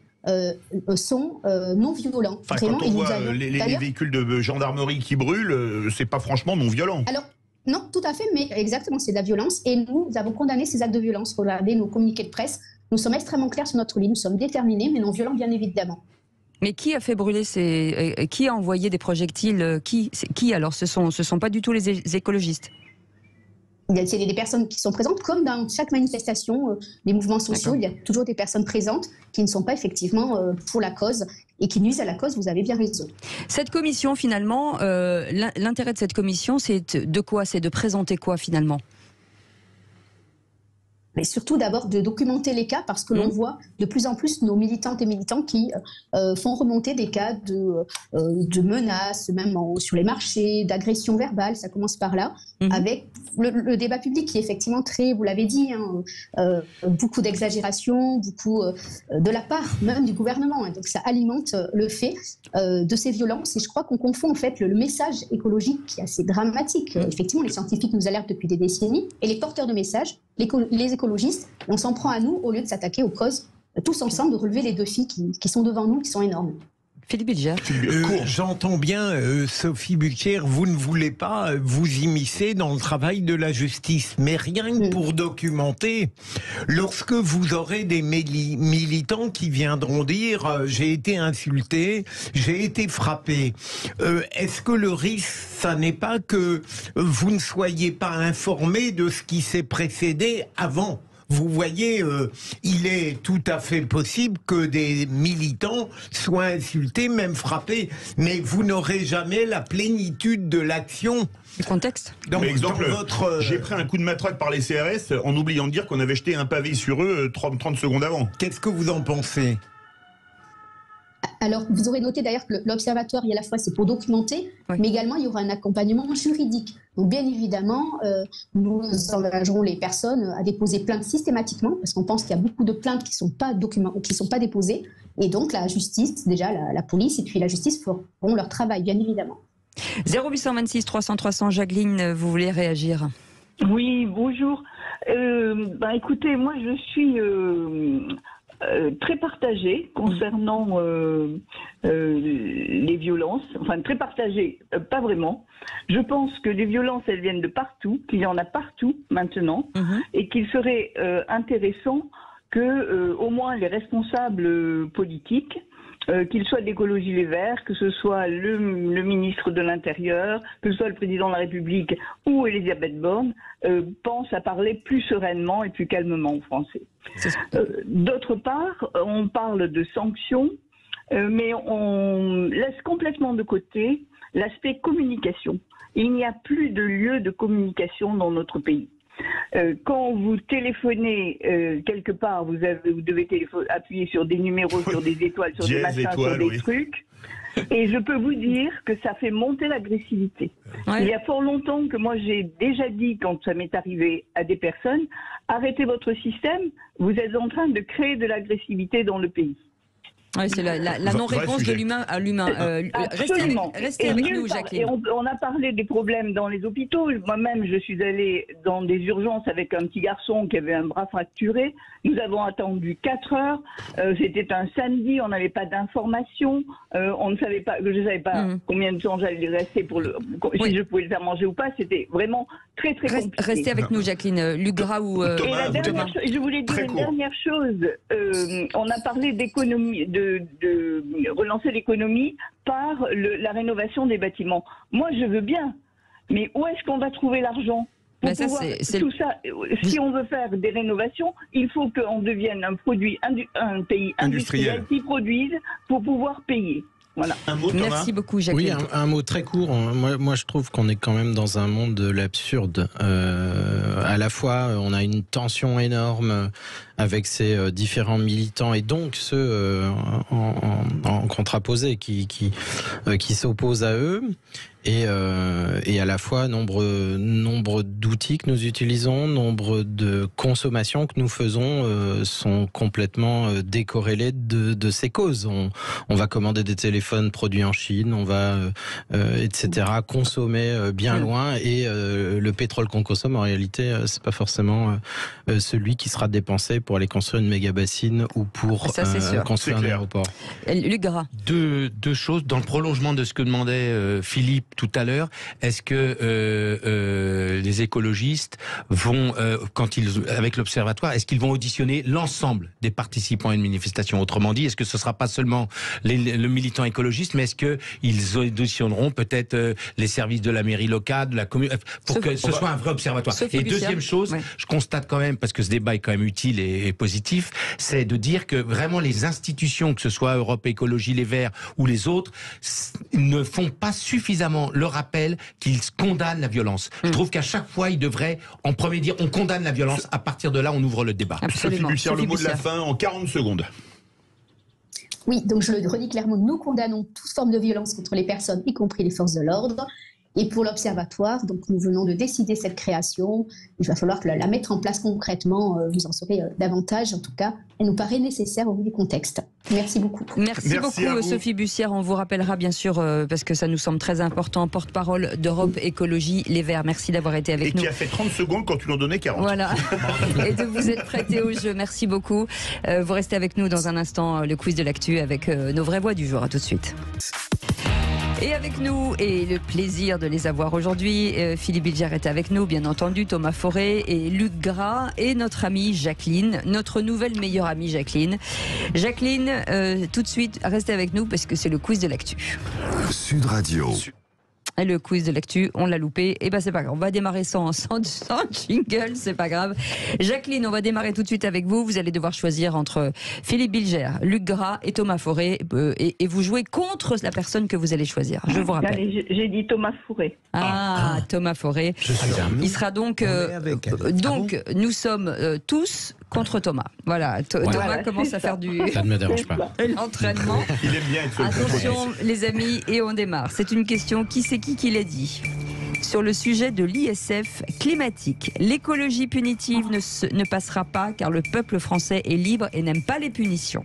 sont non-violents. Enfin, quand on voit les véhicules de gendarmerie qui brûlent, c'est pas franchement non-violent. Alors, non, tout à fait, mais exactement, c'est de la violence. Et nous avons condamné ces actes de violence. Regardez nos communiqués de presse. Nous sommes extrêmément clairs sur notre ligne. Nous sommes déterminés, mais non-violents, bien évidemment. Mais qui a fait brûler qui a envoyé des projectiles? Qui alors? Ce sont pas du tout les écologistes? C'est des personnes qui sont présentes, comme dans chaque manifestation des mouvements sociaux, il y a toujours des personnes présentes qui ne sont pas effectivement pour la cause. et qui nuisent à la cause, vous avez bien raison. Cette commission, finalement, l'intérêt de cette commission, c'est de quoi? C'est de présenter quoi, finalement? Mais surtout d'abord de documenter les cas, parce que l'on voit de plus en plus nos militantes et militants qui font remonter des cas de menaces, même sur les marchés, d'agressions verbales, ça commence par là, avec le débat public qui est effectivement très, vous l'avez dit, beaucoup d'exagération, beaucoup de la part même du gouvernement, donc ça alimente le fait de ces violences, et je crois qu'on confond en fait le message écologique qui est assez dramatique. Effectivement, les scientifiques nous alertent depuis des décennies, et les porteurs de messages, les écologistes, on s'en prend à nous au lieu de s'attaquer aux causes, tous ensemble, de relever les défis qui sont devant nous, qui sont énormes. Philippe Bilger. J'entends bien, Sophie Bucher, vous ne voulez pas vous immiscer dans le travail de la justice, mais rien que pour documenter, lorsque vous aurez des militants qui viendront dire j'ai été insulté, j'ai été frappé, est-ce que le risque, ça n'est pas que vous ne soyez pas informé de ce qui s'est précédé avant ? Vous voyez, il est tout à fait possible que des militants soient insultés, même frappés, mais vous n'aurez jamais la plénitude de l'action. Du contexte. Par exemple, j'ai pris un coup de matraque par les CRS en oubliant de dire qu'on avait jeté un pavé sur eux 30 secondes avant. Qu'est-ce que vous en pensez ? Alors, vous aurez noté d'ailleurs que l'observatoire, à la fois, c'est pour documenter, mais également, il y aura un accompagnement juridique. Donc, bien évidemment, nous engagerons les personnes à déposer plainte systématiquement, parce qu'on pense qu'il y a beaucoup de plaintes qui ne sont pas déposées. Et donc, la justice, déjà, la police et puis la justice feront leur travail, bien évidemment. 0826 300 300, Jacqueline, vous voulez réagir? Oui, bonjour. Écoutez, moi, je suis... très partagée concernant les violences, enfin très partagée, pas vraiment. Je pense que les violences, elles viennent de partout, qu'il y en a partout maintenant, et qu'il serait intéressant que au moins les responsables politiques, qu'ils soient d'Écologie Les Verts, que ce soit le ministre de l'Intérieur, que ce soit le président de la République ou Elisabeth Borne, pensent à parler plus sereinement et plus calmement aux Français. D'autre part, on parle de sanctions, mais on laisse complètement de côté l'aspect communication. Il n'y a plus de lieu de communication dans notre pays. Quand vous téléphonez quelque part, vous devez appuyer sur des numéros, sur des étoiles, sur des machins, sur des trucs. Et je peux vous dire que ça fait monter l'agressivité. Il y a fort longtemps que moi j'ai déjà dit, quand ça m'est arrivé à des personnes, arrêtez votre système, vous êtes en train de créer de l'agressivité dans le pays. Oui, c'est la non-réponse de l'humain à l'humain. Restez avec nous, Jacqueline. Et on a parlé des problèmes dans les hôpitaux. Moi-même, je suis allée dans des urgences avec un petit garçon qui avait un bras fracturé. Nous avons attendu 4 heures. C'était un samedi, on n'avait pas d'informations. On ne savait pas, je ne savais pas combien de temps j'allais rester si je pouvais le faire manger ou pas. C'était vraiment très, très compliqué. Restez avec nous, Jacqueline. Luc Gras ou et la dernière chose, je voulais dire une dernière chose. On a parlé d'économie, de relancer l'économie par la rénovation des bâtiments. Moi, je veux bien, mais où est-ce qu'on va trouver l'argent pour pouvoir tout ça? Si on veut faire des rénovations, il faut qu'on devienne un pays industriel qui produise pour pouvoir payer. Voilà. Merci beaucoup, Jacqueline. Oui, un mot très court. Moi, je trouve qu'on est quand même dans un monde de l'absurde. À la fois, on a une tension énorme avec ces différents militants et donc ceux en contraposé qui s'opposent à eux. Et à la fois nombre d'outils que nous utilisons, nombre de consommations que nous faisons sont complètement décorrélés de ces causes. On va commander des téléphones produits en Chine, on va etc. consommer bien loin et le pétrole qu'on consomme en réalité c'est pas forcément celui qui sera dépensé pour aller construire une méga bassine ou pour construire un aéroport. Luc Gras. Deux choses dans le prolongement de ce que demandait Philippe tout à l'heure. Est-ce que les écologistes vont, avec l'Observatoire, est-ce qu'ils vont auditionner l'ensemble des participants à une manifestation? Autrement dit, est-ce que ce ne sera pas seulement le militant écologiste, mais est-ce qu'ils auditionneront peut-être les services de la mairie locale, de la commune, pour que ce soit un vrai observatoire? Et deuxième chose, je constate quand même, parce que ce débat est quand même utile et est positif, c'est de dire que vraiment les institutions, que ce soit Europe Écologie Les Verts ou les autres, ne font pas suffisamment le rappel qu'ils condamnent la violence. Je trouve qu'à chaque fois, ils devraient en premier dire on condamne la violence. À partir de là, on ouvre le débat. Sophie Bussière, le mot de la fin en 40 secondes. Oui, donc je le redis clairement, nous condamnons toute forme de violence contre les personnes, y compris les forces de l'ordre. Et pour l'Observatoire, donc nous venons de décider cette création. Il va falloir la mettre en place concrètement. Vous en saurez davantage. En tout cas, elle nous paraît nécessaire au vu du contexte. Merci beaucoup. Merci beaucoup, Sophie Bussière. On vous rappellera bien sûr, parce que ça nous semble très important, porte-parole d'Europe Écologie Les Verts. Merci d'avoir été avec nous. Et qui a fait 30 secondes quand tu lui en donnais 40. Voilà. Et de vous être prêté au jeu. Merci beaucoup. Vous restez avec nous dans un instant, le quiz de l'actu avec nos vraies voix du jour. À tout de suite. Et avec nous, et le plaisir de les avoir aujourd'hui, Philippe Bilger est avec nous, bien entendu, Thomas Forêt et Luc Gras, et notre amie Jacqueline, notre nouvelle meilleure amie Jacqueline. Jacqueline, tout de suite, restez avec nous parce que c'est le quiz de l'actu. Sud Radio. Et le quiz de l'actu, on l'a loupé. Et ben c'est pas grave, on va démarrer sans jingle, c'est pas grave. Jacqueline, on va démarrer tout de suite avec vous. Vous allez devoir choisir entre Philippe Bilger, Luc Gras et Thomas Forêt, et vous jouez contre la personne que vous allez choisir. Je vous rappelle. Allez, j'ai dit Thomas Forêt. Thomas Forêt. Il sera donc. Nous sommes tous contre Thomas. Voilà, Thomas commence à faire ça ne me dérange pas. L'entraînement. Il aime bien être seul. Attention, les amis, et on démarre. C'est une question. Qui c'est qui l'a dit? Sur le sujet de l'ISF climatique. L'écologie punitive ne passera pas car le peuple français est libre et n'aime pas les punitions.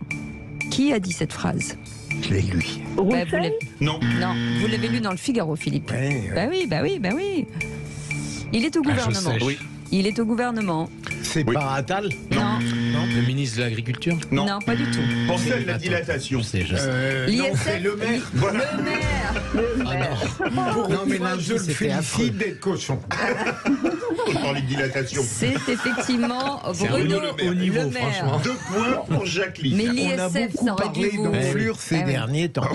Qui a dit cette phrase? Je l'ai lu. Non. Non, vous l'avez lu dans le Figaro, Philippe. Bah oui. Il est au gouvernement. Oui. Il est au gouvernement. C'est pas Attal? Non. Le ministre de l'Agriculture? Non, pas du tout. Pensez à la dilatation. Non, c'est le maire. Voilà. Le maire. Non, mais là, je le félicite d'être cochon. On parlait de dilatation. C'est effectivement Bruno Le Maire. 2 points pour Jacqueline. Mais On a l'ISF, beaucoup ça aurait dû parlé vous... d'enflure ces derniers temps.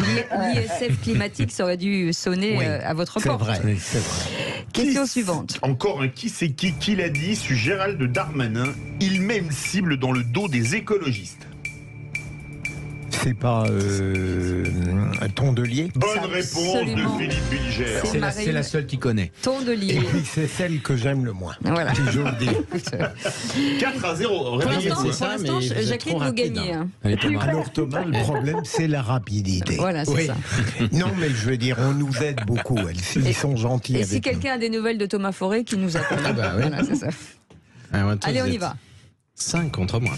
L'ISF climatique, ça aurait dû sonner à votre porte. C'est vrai. Question suivante. Encore un qui c'est qui l'a dit sur Gérald Darmanin. Il met une cible dans le dos des écologistes. C'est pas Tondelier? Bonne réponse absolument. de Philippe Bilger. C'est la seule qui connaît. Tondelier. Et puis c'est celle que j'aime le moins. Voilà. Si j'ose dire. 4-0. Pour l'instant, Jacqueline, vous gagnez. Alors Thomas, le problème, c'est la rapidité. Voilà, c'est ça. Non, mais je veux dire, on nous aide beaucoup. Ils sont gentils Et avec si nous. quelqu'un a des nouvelles de Thomas Forêt, qui nous appelle. Voilà, c'est ça. Allez, on y va. 5 contre moi.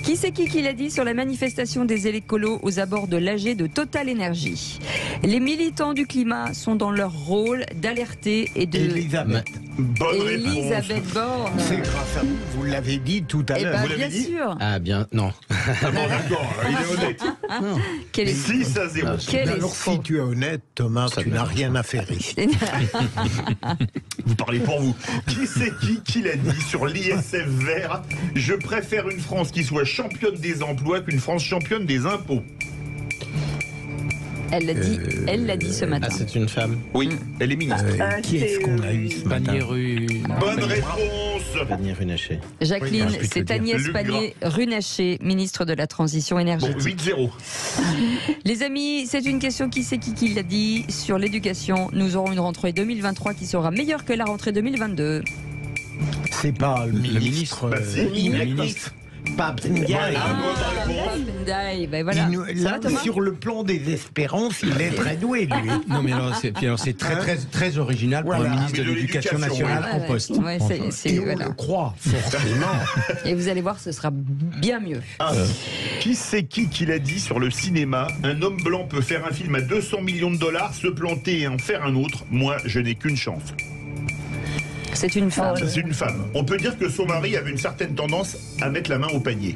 Qui c'est qui l'a dit sur la manifestation des écolos aux abords de l'AG de Total Énergie? Les militants du climat sont dans leur rôle d'alerter et de... Elisabeth. Bonne réponse. Elisabeth Borne. C'est grâce à vous, vous l'avez dit tout à Eh l'heure. ben, Vous l'avez bien dit sûr. Ah bien, non. Ah bon, d'accord, il est honnête. Quel est... 6-0. Quel Alors escroc. si tu es honnête, Thomas, tu n'as rien à faire ici. Vous parlez pour vous. Qui c'est qui l'a dit sur l'ISF vert? Je préfère une France qui soit championne des emplois qu'une France championne des impôts. Elle l'a dit ce matin. Ah, c'est une femme. Oui, elle est ministre. Qui est-ce qu'on a eu ce matin? Bonne réponse. Pannier-Runacher. Jacqueline, Oui, c'est Agnès Luc Pannier-Runacher, ministre de la Transition Bon, énergétique. 8-0. Les amis, c'est une question qui c'est qui l'a dit sur l'éducation. Nous aurons une rentrée 2023 qui sera meilleure que la rentrée 2022. C'est pas le ministre. Bah, si, Inek, le ministre. Pape Ndiaye. Ndiaye, ben voilà. Là, sur le plan des espérances, il est très doué, lui. Non, mais alors, c'est très original pour Voilà. un ministre de Mais de l'Éducation l'éducation, nationale en poste. Ouais, Et on voilà. le croit, forcément. Et vous allez voir, ce sera bien mieux. Qui c'est qui l'a dit sur le cinéma? Un homme blanc peut faire un film à 200 millions de dollars, se planter et en faire un autre. Moi, je n'ai qu'une chance. C'est une femme. C'est une femme. On peut dire que son mari avait une certaine tendance à mettre la main au panier.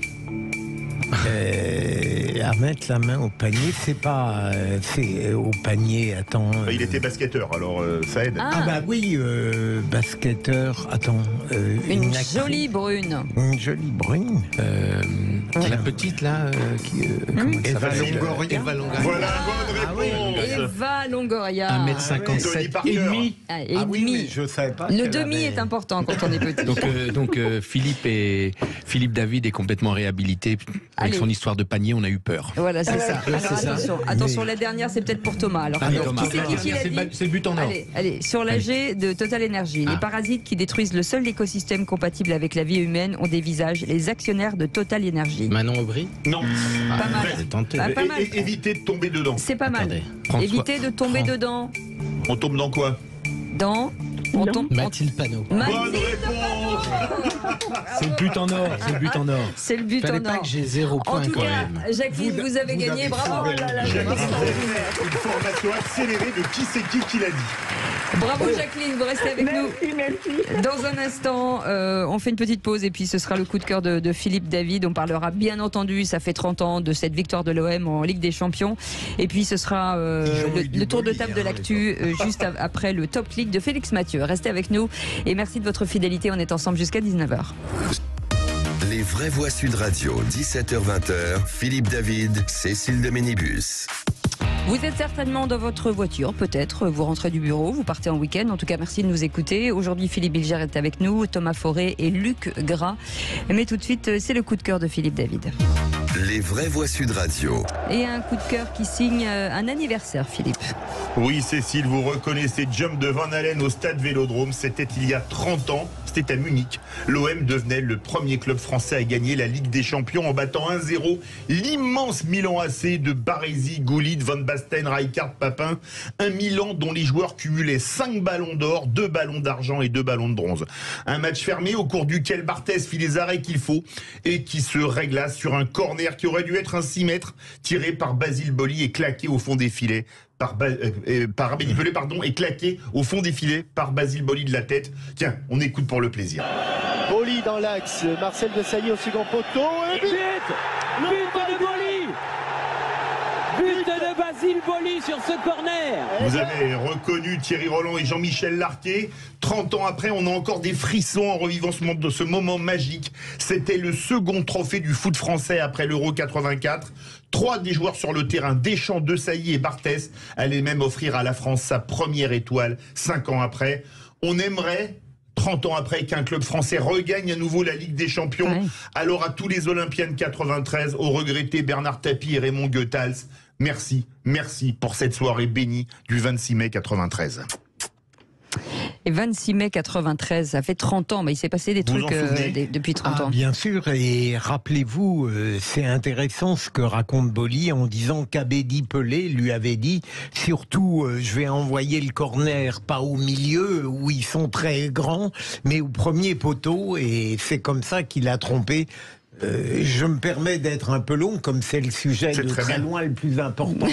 À mettre la main au panier, c'est pas... c'est au panier, attends... Il était basketteur, alors ça aide. Ah bah oui, basketteur, attends... Une jolie brune. Une jolie brune. La petite, là, comment elle Eva s'appelle? Longoria. Eva Longoria. Voilà, bonne réponse. Eva Longoria. 1m57 et demi. Et oui, demi. mais je savais pas. Le qu'elle demi avait- est important quand on est petit. Donc Philippe David est complètement réhabilité. Avec Allez. son histoire de panier, on a eu peur. Voilà, c'est ça. Alors c'est ça. attention, la dernière, c'est peut-être pour Thomas. Alors, Thomas, qui c'est qui l'a dit c'est le but en or. Allez, sur l'AG de Total Energy, les parasites qui détruisent le seul écosystème compatible avec la vie humaine ont des visages, les actionnaires de Total Energy. Manon Aubry. Non. Pas mal. J'ai tenté. Ah, pas mal. Évitez de tomber dedans. C'est pas mal. Attendez. Évitez de tomber dedans. On tombe dans quoi? On tombe. Mathilde Panot. Bonne réponse. C'est le but en or. C'est le but en or. C'est le but Fallait en pas or. que j'ai 0 En point tout quand cas, même. Jacqueline, vous avez gagné. Bravo. Une formation accélérée de qui c'est qui l'a dit. Bravo Jacqueline, vous restez avec nous. Merci. Dans un instant, on fait une petite pause et puis ce sera le coup de cœur de Philippe David. On parlera bien entendu, ça fait 30 ans, de cette victoire de l'OM en Ligue des Champions. Et puis ce sera le tour de table de l'actu juste après le Top League de Félix Mathieu. Restez avec nous et merci de votre fidélité. On est ensemble jusqu'à 19h. Les vraies voix Sud Radio, 17h-20h, Philippe David, Cécile de Ménibus. Vous êtes certainement dans votre voiture, peut-être, vous rentrez du bureau, vous partez en week-end. En tout cas, merci de nous écouter. Aujourd'hui, Philippe Bilger est avec nous, Thomas Forêt et Luc Gras. Mais tout de suite, c'est le coup de cœur de Philippe David. Les vraies voix Sud Radio. Et un coup de cœur qui signe un anniversaire, Philippe. Oui, Cécile, vous reconnaissez Jump de Van Halen au stade Vélodrome. C'était il y a 30 ans. C'était à Munich. L'OM devenait le premier club français à gagner la Ligue des Champions en battant 1-0 l'immense Milan AC de Baresi, Gullit, Van Basten, Rijkaard, Papin. Un Milan dont les joueurs cumulaient 5 ballons d'or, 2 ballons d'argent et 2 ballons de bronze. Un match fermé au cours duquel Barthez fit les arrêts qu'il faut et qui se régla sur un corner qui aurait dû être un 6 mètres tiré par Basile Boli et claqué au fond des filets. Par Abedi Pelé, et claqué au fond des filets par Basile Boli de la tête. Tiens, on écoute pour le plaisir. Boli dans l'axe, Marcel Desailly au second poteau, et but de Boli. But de Basile Boli sur ce corner. Vous avez reconnu Thierry Roland et Jean-Michel Larquet. 30 ans après, on a encore des frissons en revivant ce moment magique. C'était le second trophée du foot français après l'Euro 84. 3 des joueurs sur le terrain, Deschamps, Desailly et Barthès, allaient même offrir à la France sa première étoile 5 ans après. On aimerait 30 ans après qu'un club français regagne à nouveau la Ligue des Champions. Ouais. Alors à tous les Olympiens de 93, au regretté Bernard Tapie et Raymond Goethals, merci pour cette soirée bénie du 26 mai 93. Et 26 mai 93, ça fait 30 ans, mais il s'est passé des trucs depuis 30 ans. Bien sûr, et rappelez-vous, c'est intéressant ce que raconte Boli en disant qu'Abedi Pelé lui avait dit, surtout je vais envoyer le corner pas au milieu où ils sont très grands, mais au premier poteau, et c'est comme ça qu'il a trompé. Je me permets d'être un peu long, comme c'est le sujet de très loin le plus important.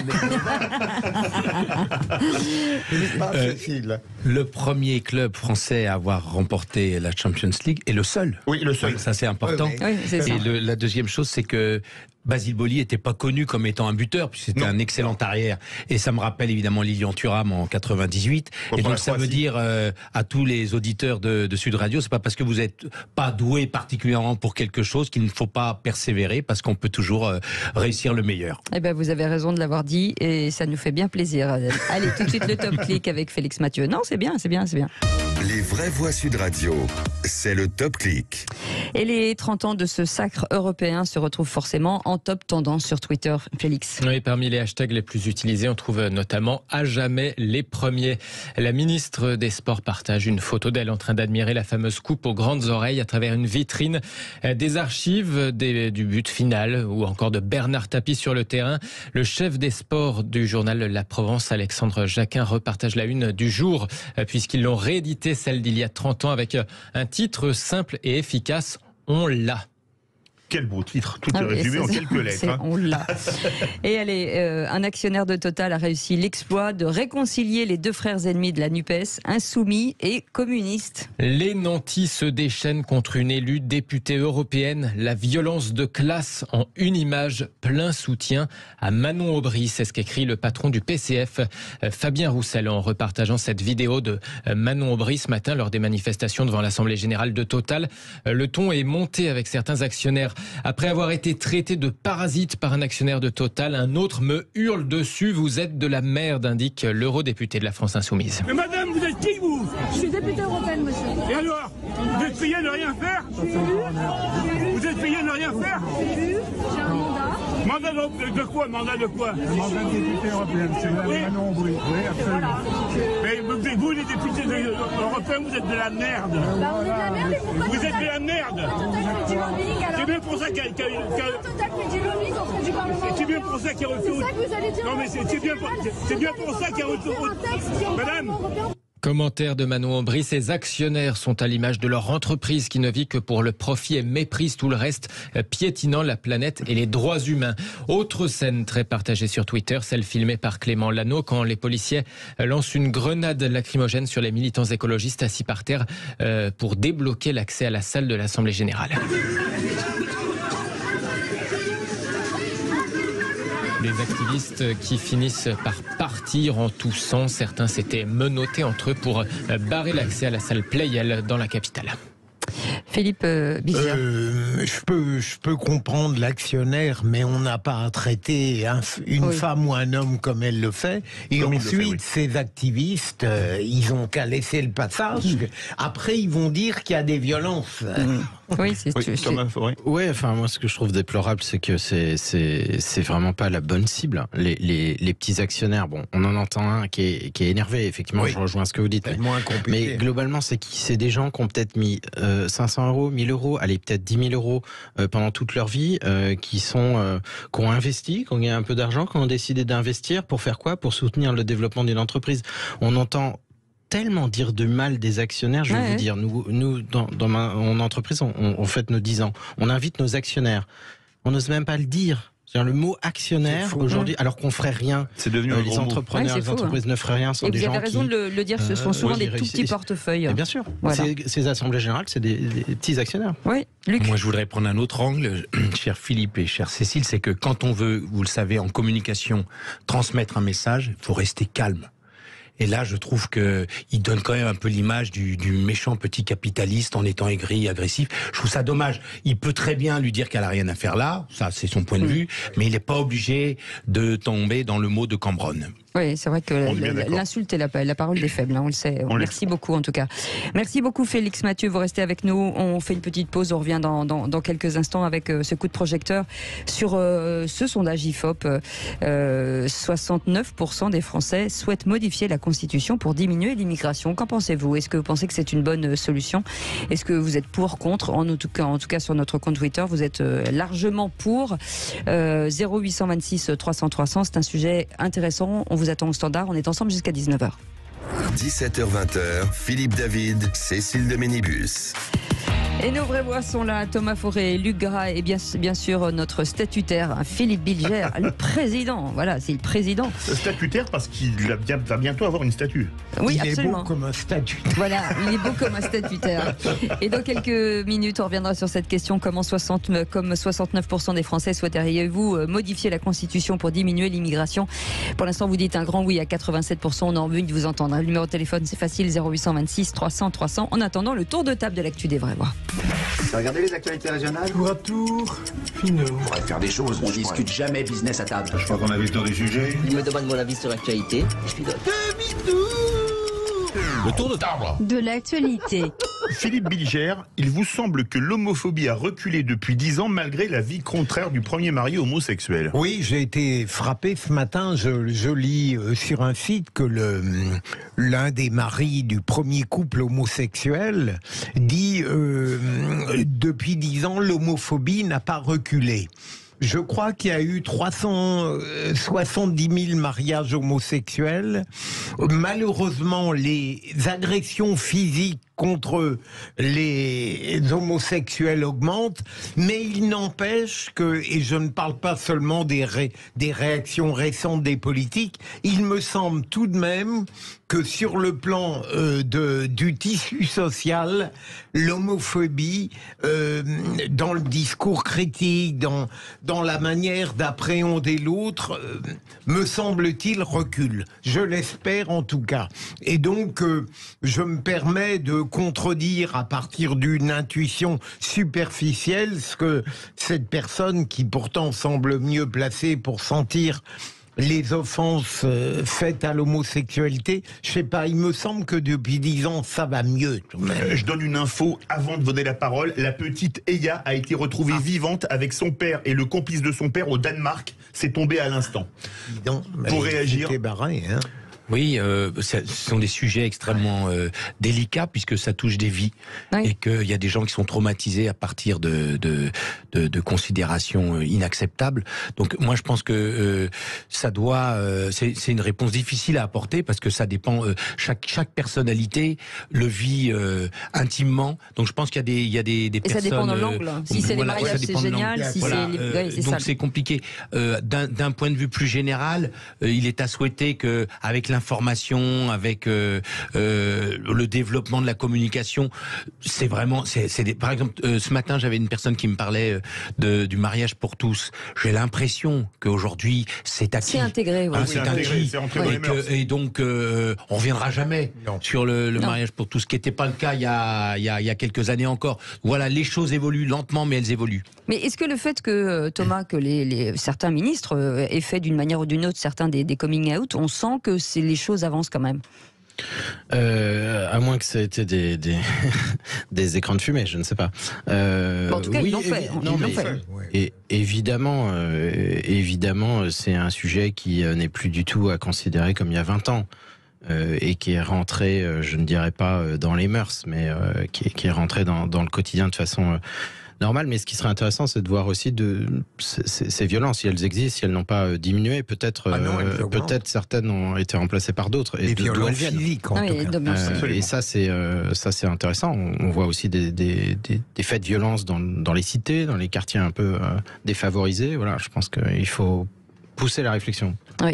Le premier club français à avoir remporté la Champions League est le seul. Oui, le seul. Ça, c'est important. Oui, c'est ça. Et la deuxième chose, c'est que Basile Boli n'était pas connu comme étant un buteur, puisque c'était un excellent arrière. Et ça me rappelle évidemment Lilian Thuram en 98. Et donc ça veut dire à tous les auditeurs de Sud Radio, c'est pas parce que vous n'êtes pas doué particulièrement pour quelque chose qu'il ne faut pas persévérer, parce qu'on peut toujours réussir le meilleur. Eh ben, vous avez raison de l'avoir dit, et ça nous fait bien plaisir. Allez, tout de suite le Top Click avec Félix Mathieu. Non, c'est bien. Les vraies voix Sud Radio, c'est le Top Click. Et les 30 ans de ce sacre européen se retrouvent forcément en top tendance sur Twitter, Félix. Oui, parmi les hashtags les plus utilisés, on trouve notamment « À jamais les premiers ». La ministre des Sports partage une photo d'elle en train d'admirer la fameuse coupe aux grandes oreilles à travers une vitrine. Des archives du but final ou encore de Bernard Tapie sur le terrain. Le chef des sports du journal La Provence, Alexandre Jacquin, repartage la une du jour puisqu'ils l'ont réédité, celle d'il y a 30 ans, avec un titre simple et efficace, « On l'a ». Quel beau titre, tout est résumé en quelques lettres. Hein. On l'a. Et allez, un actionnaire de Total a réussi l'exploit de réconcilier les deux frères ennemis de la NUPES, insoumis et communistes. Les nantis se déchaînent contre une élue députée européenne. La violence de classe en une image, plein soutien à Manon Aubry. C'est ce qu'écrit le patron du PCF, Fabien Roussel, en repartageant cette vidéo de Manon Aubry ce matin lors des manifestations devant l'Assemblée Générale de Total. Le ton est monté avec certains actionnaires Après avoir été traité de parasite par un actionnaire de Total, un autre me hurle dessus. Vous êtes de la merde, indique l'eurodéputé de la France Insoumise. Mais madame, vous êtes qui, vous? Je suis députée européenne, monsieur. Et alors? Vous êtes payé de rien faire? Vous êtes payé de rien faire? J'ai un mandat. Mandat de quoi? Mandat de quoi? Un mandat de député européen, c'est Manon Aubry. Oui, absolument. Mais vous, les députés européens, vous êtes de la merde. Bah, on est de la merde, et pourquoi vous êtes de la merde. Total fait du lobbying, alors. C'est bien pour ça Total fait du lobbying auprès du Parlement. C'est bien pour ça qu'il y a retour. C'est ça que vous allez dire. Non, mais c'est bien pour ça qu'il y a retour. Madame. Commentaire de Manon Aubry, ces actionnaires sont à l'image de leur entreprise qui ne vit que pour le profit et méprise tout le reste, piétinant la planète et les droits humains. Autre scène très partagée sur Twitter, celle filmée par Clément Lano quand les policiers lancent une grenade lacrymogène sur les militants écologistes assis par terre pour débloquer l'accès à la salle de l'Assemblée générale. Des activistes qui finissent par partir en toussant. Certains s'étaient menottés entre eux pour barrer l'accès à la salle Playel dans la capitale. Philippe Bilger. Je peux comprendre l'actionnaire, mais on n'a pas à traiter une femme ou un homme comme elle le fait. Et comme ensuite, ces activistes, ils ont qu'à laisser le passage. Après, ils vont dire qu'il y a des violences. Oui, c'est ouais, enfin moi ce que je trouve déplorable, c'est que c'est vraiment pas la bonne cible. Les petits actionnaires, bon, on en entend un qui est énervé, effectivement, je rejoins ce que vous dites. Mais globalement, c'est des gens qui ont peut-être mis 500 euros, 1000 euros, allez, peut-être 10 000 euros pendant toute leur vie, qui ont investi, qui ont gagné un peu d'argent, qui ont décidé d'investir pour faire quoi? Pour soutenir le développement d'une entreprise. On entend tellement dire de mal des actionnaires, je vais vous dire, nous dans mon entreprise, on fête nos 10 ans. On invite nos actionnaires. On n'ose même pas le dire. C'est-à-dire le mot actionnaire aujourd'hui, alors qu'on ferait rien. C'est devenu les entrepreneurs, les entreprises ne feraient rien. Sont des gens qui... Vous avez raison de le dire, ce sont souvent des tout petits portefeuilles. Et bien sûr. Voilà. Ces assemblées générales, c'est des petits actionnaires. Oui, Luc. Moi, je voudrais prendre un autre angle, cher Philippe et cher Cécile, c'est que quand on veut, vous le savez, en communication, transmettre un message, il faut rester calme. Et là, je trouve que il donne quand même un peu l'image du méchant petit capitaliste en étant aigri, agressif. Je trouve ça dommage. Il peut très bien lui dire qu'elle a rien à faire là, ça c'est son point de vue, mais il n'est pas obligé de tomber dans le mot de Cambronne. Oui, c'est vrai que l'insulte est la parole des faibles, on le sait. Merci beaucoup en tout cas. Merci beaucoup Félix Mathieu, vous restez avec nous. On fait une petite pause, on revient dans quelques instants avec ce coup de projecteur sur ce sondage IFOP. 69% des Français souhaitent modifier la Constitution pour diminuer l'immigration. Qu'en pensez-vous? Est-ce que vous pensez que c'est une bonne solution? Est-ce que vous êtes pour, contre? En tout cas sur notre compte Twitter, vous êtes largement pour. 0826 300 300, c'est un sujet intéressant. On vous attend au standard, on est ensemble jusqu'à 19h. 17h-20h, Philippe David, Cécile de Ménibus. Et nos vraies voix sont là, Thomas Fauré, Luc Gras et bien sûr notre statutaire, Philippe Bilger, le président. Voilà, c'est le président. Statutaire parce qu'il va bientôt avoir une statue. Oui, il absolument. est beau comme un statutaire. Voilà, il est beau comme un statutaire. Et dans quelques minutes, on reviendra sur cette question. Comme 69% des Français souhaiteriez-vous modifier la Constitution pour diminuer l'immigration? Pour l'instant, vous dites un grand oui à 87%. On a envie de vous entendre. Le numéro de téléphone, c'est facile, 0826 300 300. En attendant, le tour de table de l'actu des vraies voix. T'as regardé les actualités régionales? Tour à tour, finot. On pourrait faire des choses. On discute jamais business à table. Je crois qu'on a vu le tour du sujet. Il me demande mon avis sur l'actualité. Je pilote. Le tour de table de l'actualité. Philippe Bilger, il vous semble que l'homophobie a reculé depuis 10 ans malgré l'avis contraire du premier mari homosexuel? Oui, j'ai été frappé ce matin. Je lis sur un site que l'un des maris du premier couple homosexuel dit depuis 10 ans, l'homophobie n'a pas reculé. Je crois qu'il y a eu 370 000 mariages homosexuels. Malheureusement, les agressions physiques contre les homosexuels augmentent, mais il n'empêche que, et je ne parle pas seulement des réactions récentes des politiques, il me semble tout de même que sur le plan du tissu social, l'homophobie, dans le discours critique, dans la manière d'appréhender l'autre, me semble-t-il recule. Je l'espère en tout cas. Et donc, je me permets de contredire à partir d'une intuition superficielle ce que cette personne qui pourtant semble mieux placée pour sentir les offenses faites à l'homosexualité, je sais pas, il me semble que depuis 10 ans, ça va mieux. Je donne une info avant de donner la parole. La petite Eya a été retrouvée vivante avec son père et le complice de son père au Danemark. C'est tombé à l'instant. Pour réagir. Barré, hein. Oui, ce sont des sujets extrêmement délicats puisque ça touche des vies et qu'il y a des gens qui sont traumatisés à partir de considérations inacceptables. Donc moi je pense que ça doit, c'est une réponse difficile à apporter parce que ça dépend. Chaque personnalité le vit intimement. Donc je pense qu'il y a des et personnes. Ça dépend de l'angle. Si c'est les mariages, c'est génial. Si donc c'est compliqué. D'un point de vue plus général, il est à souhaiter que avec l'information, avec le développement de la communication, c'est vraiment, par exemple, ce matin, j'avais une personne qui me parlait du mariage pour tous. J'ai l'impression qu'aujourd'hui, c'est acquis. C'est intégré, oui. C'est acquis. Et donc, on reviendra jamais sur le mariage pour tous, ce qui n'était pas le cas il y a quelques années encore. Voilà, les choses évoluent lentement, mais elles évoluent. Mais est-ce que le fait que, Thomas, que certains ministres aient fait d'une manière ou d'une autre certains des coming out, on sent que les choses avancent quand même? À moins que ça ait été des écrans de fumée, je ne sais pas. En tout cas, oui, ils l'ont fait. Et évidemment, c'est un sujet qui n'est plus du tout à considérer comme il y a 20 ans. Et qui est rentré, je ne dirais pas dans les mœurs, mais qui est rentré dans le quotidien de façon normale. Mais ce qui serait intéressant, c'est de voir aussi ces violences, si elles existent, si elles n'ont pas diminué. Peut-être certaines ont été remplacées par d'autres. Et d'où elles viennent. Physiques, en tout cas. Et ça, c'est intéressant. On voit aussi des faits de violence dans les cités, dans les quartiers un peu défavorisés. Voilà, je pense qu'il faut pousser la réflexion. Oui.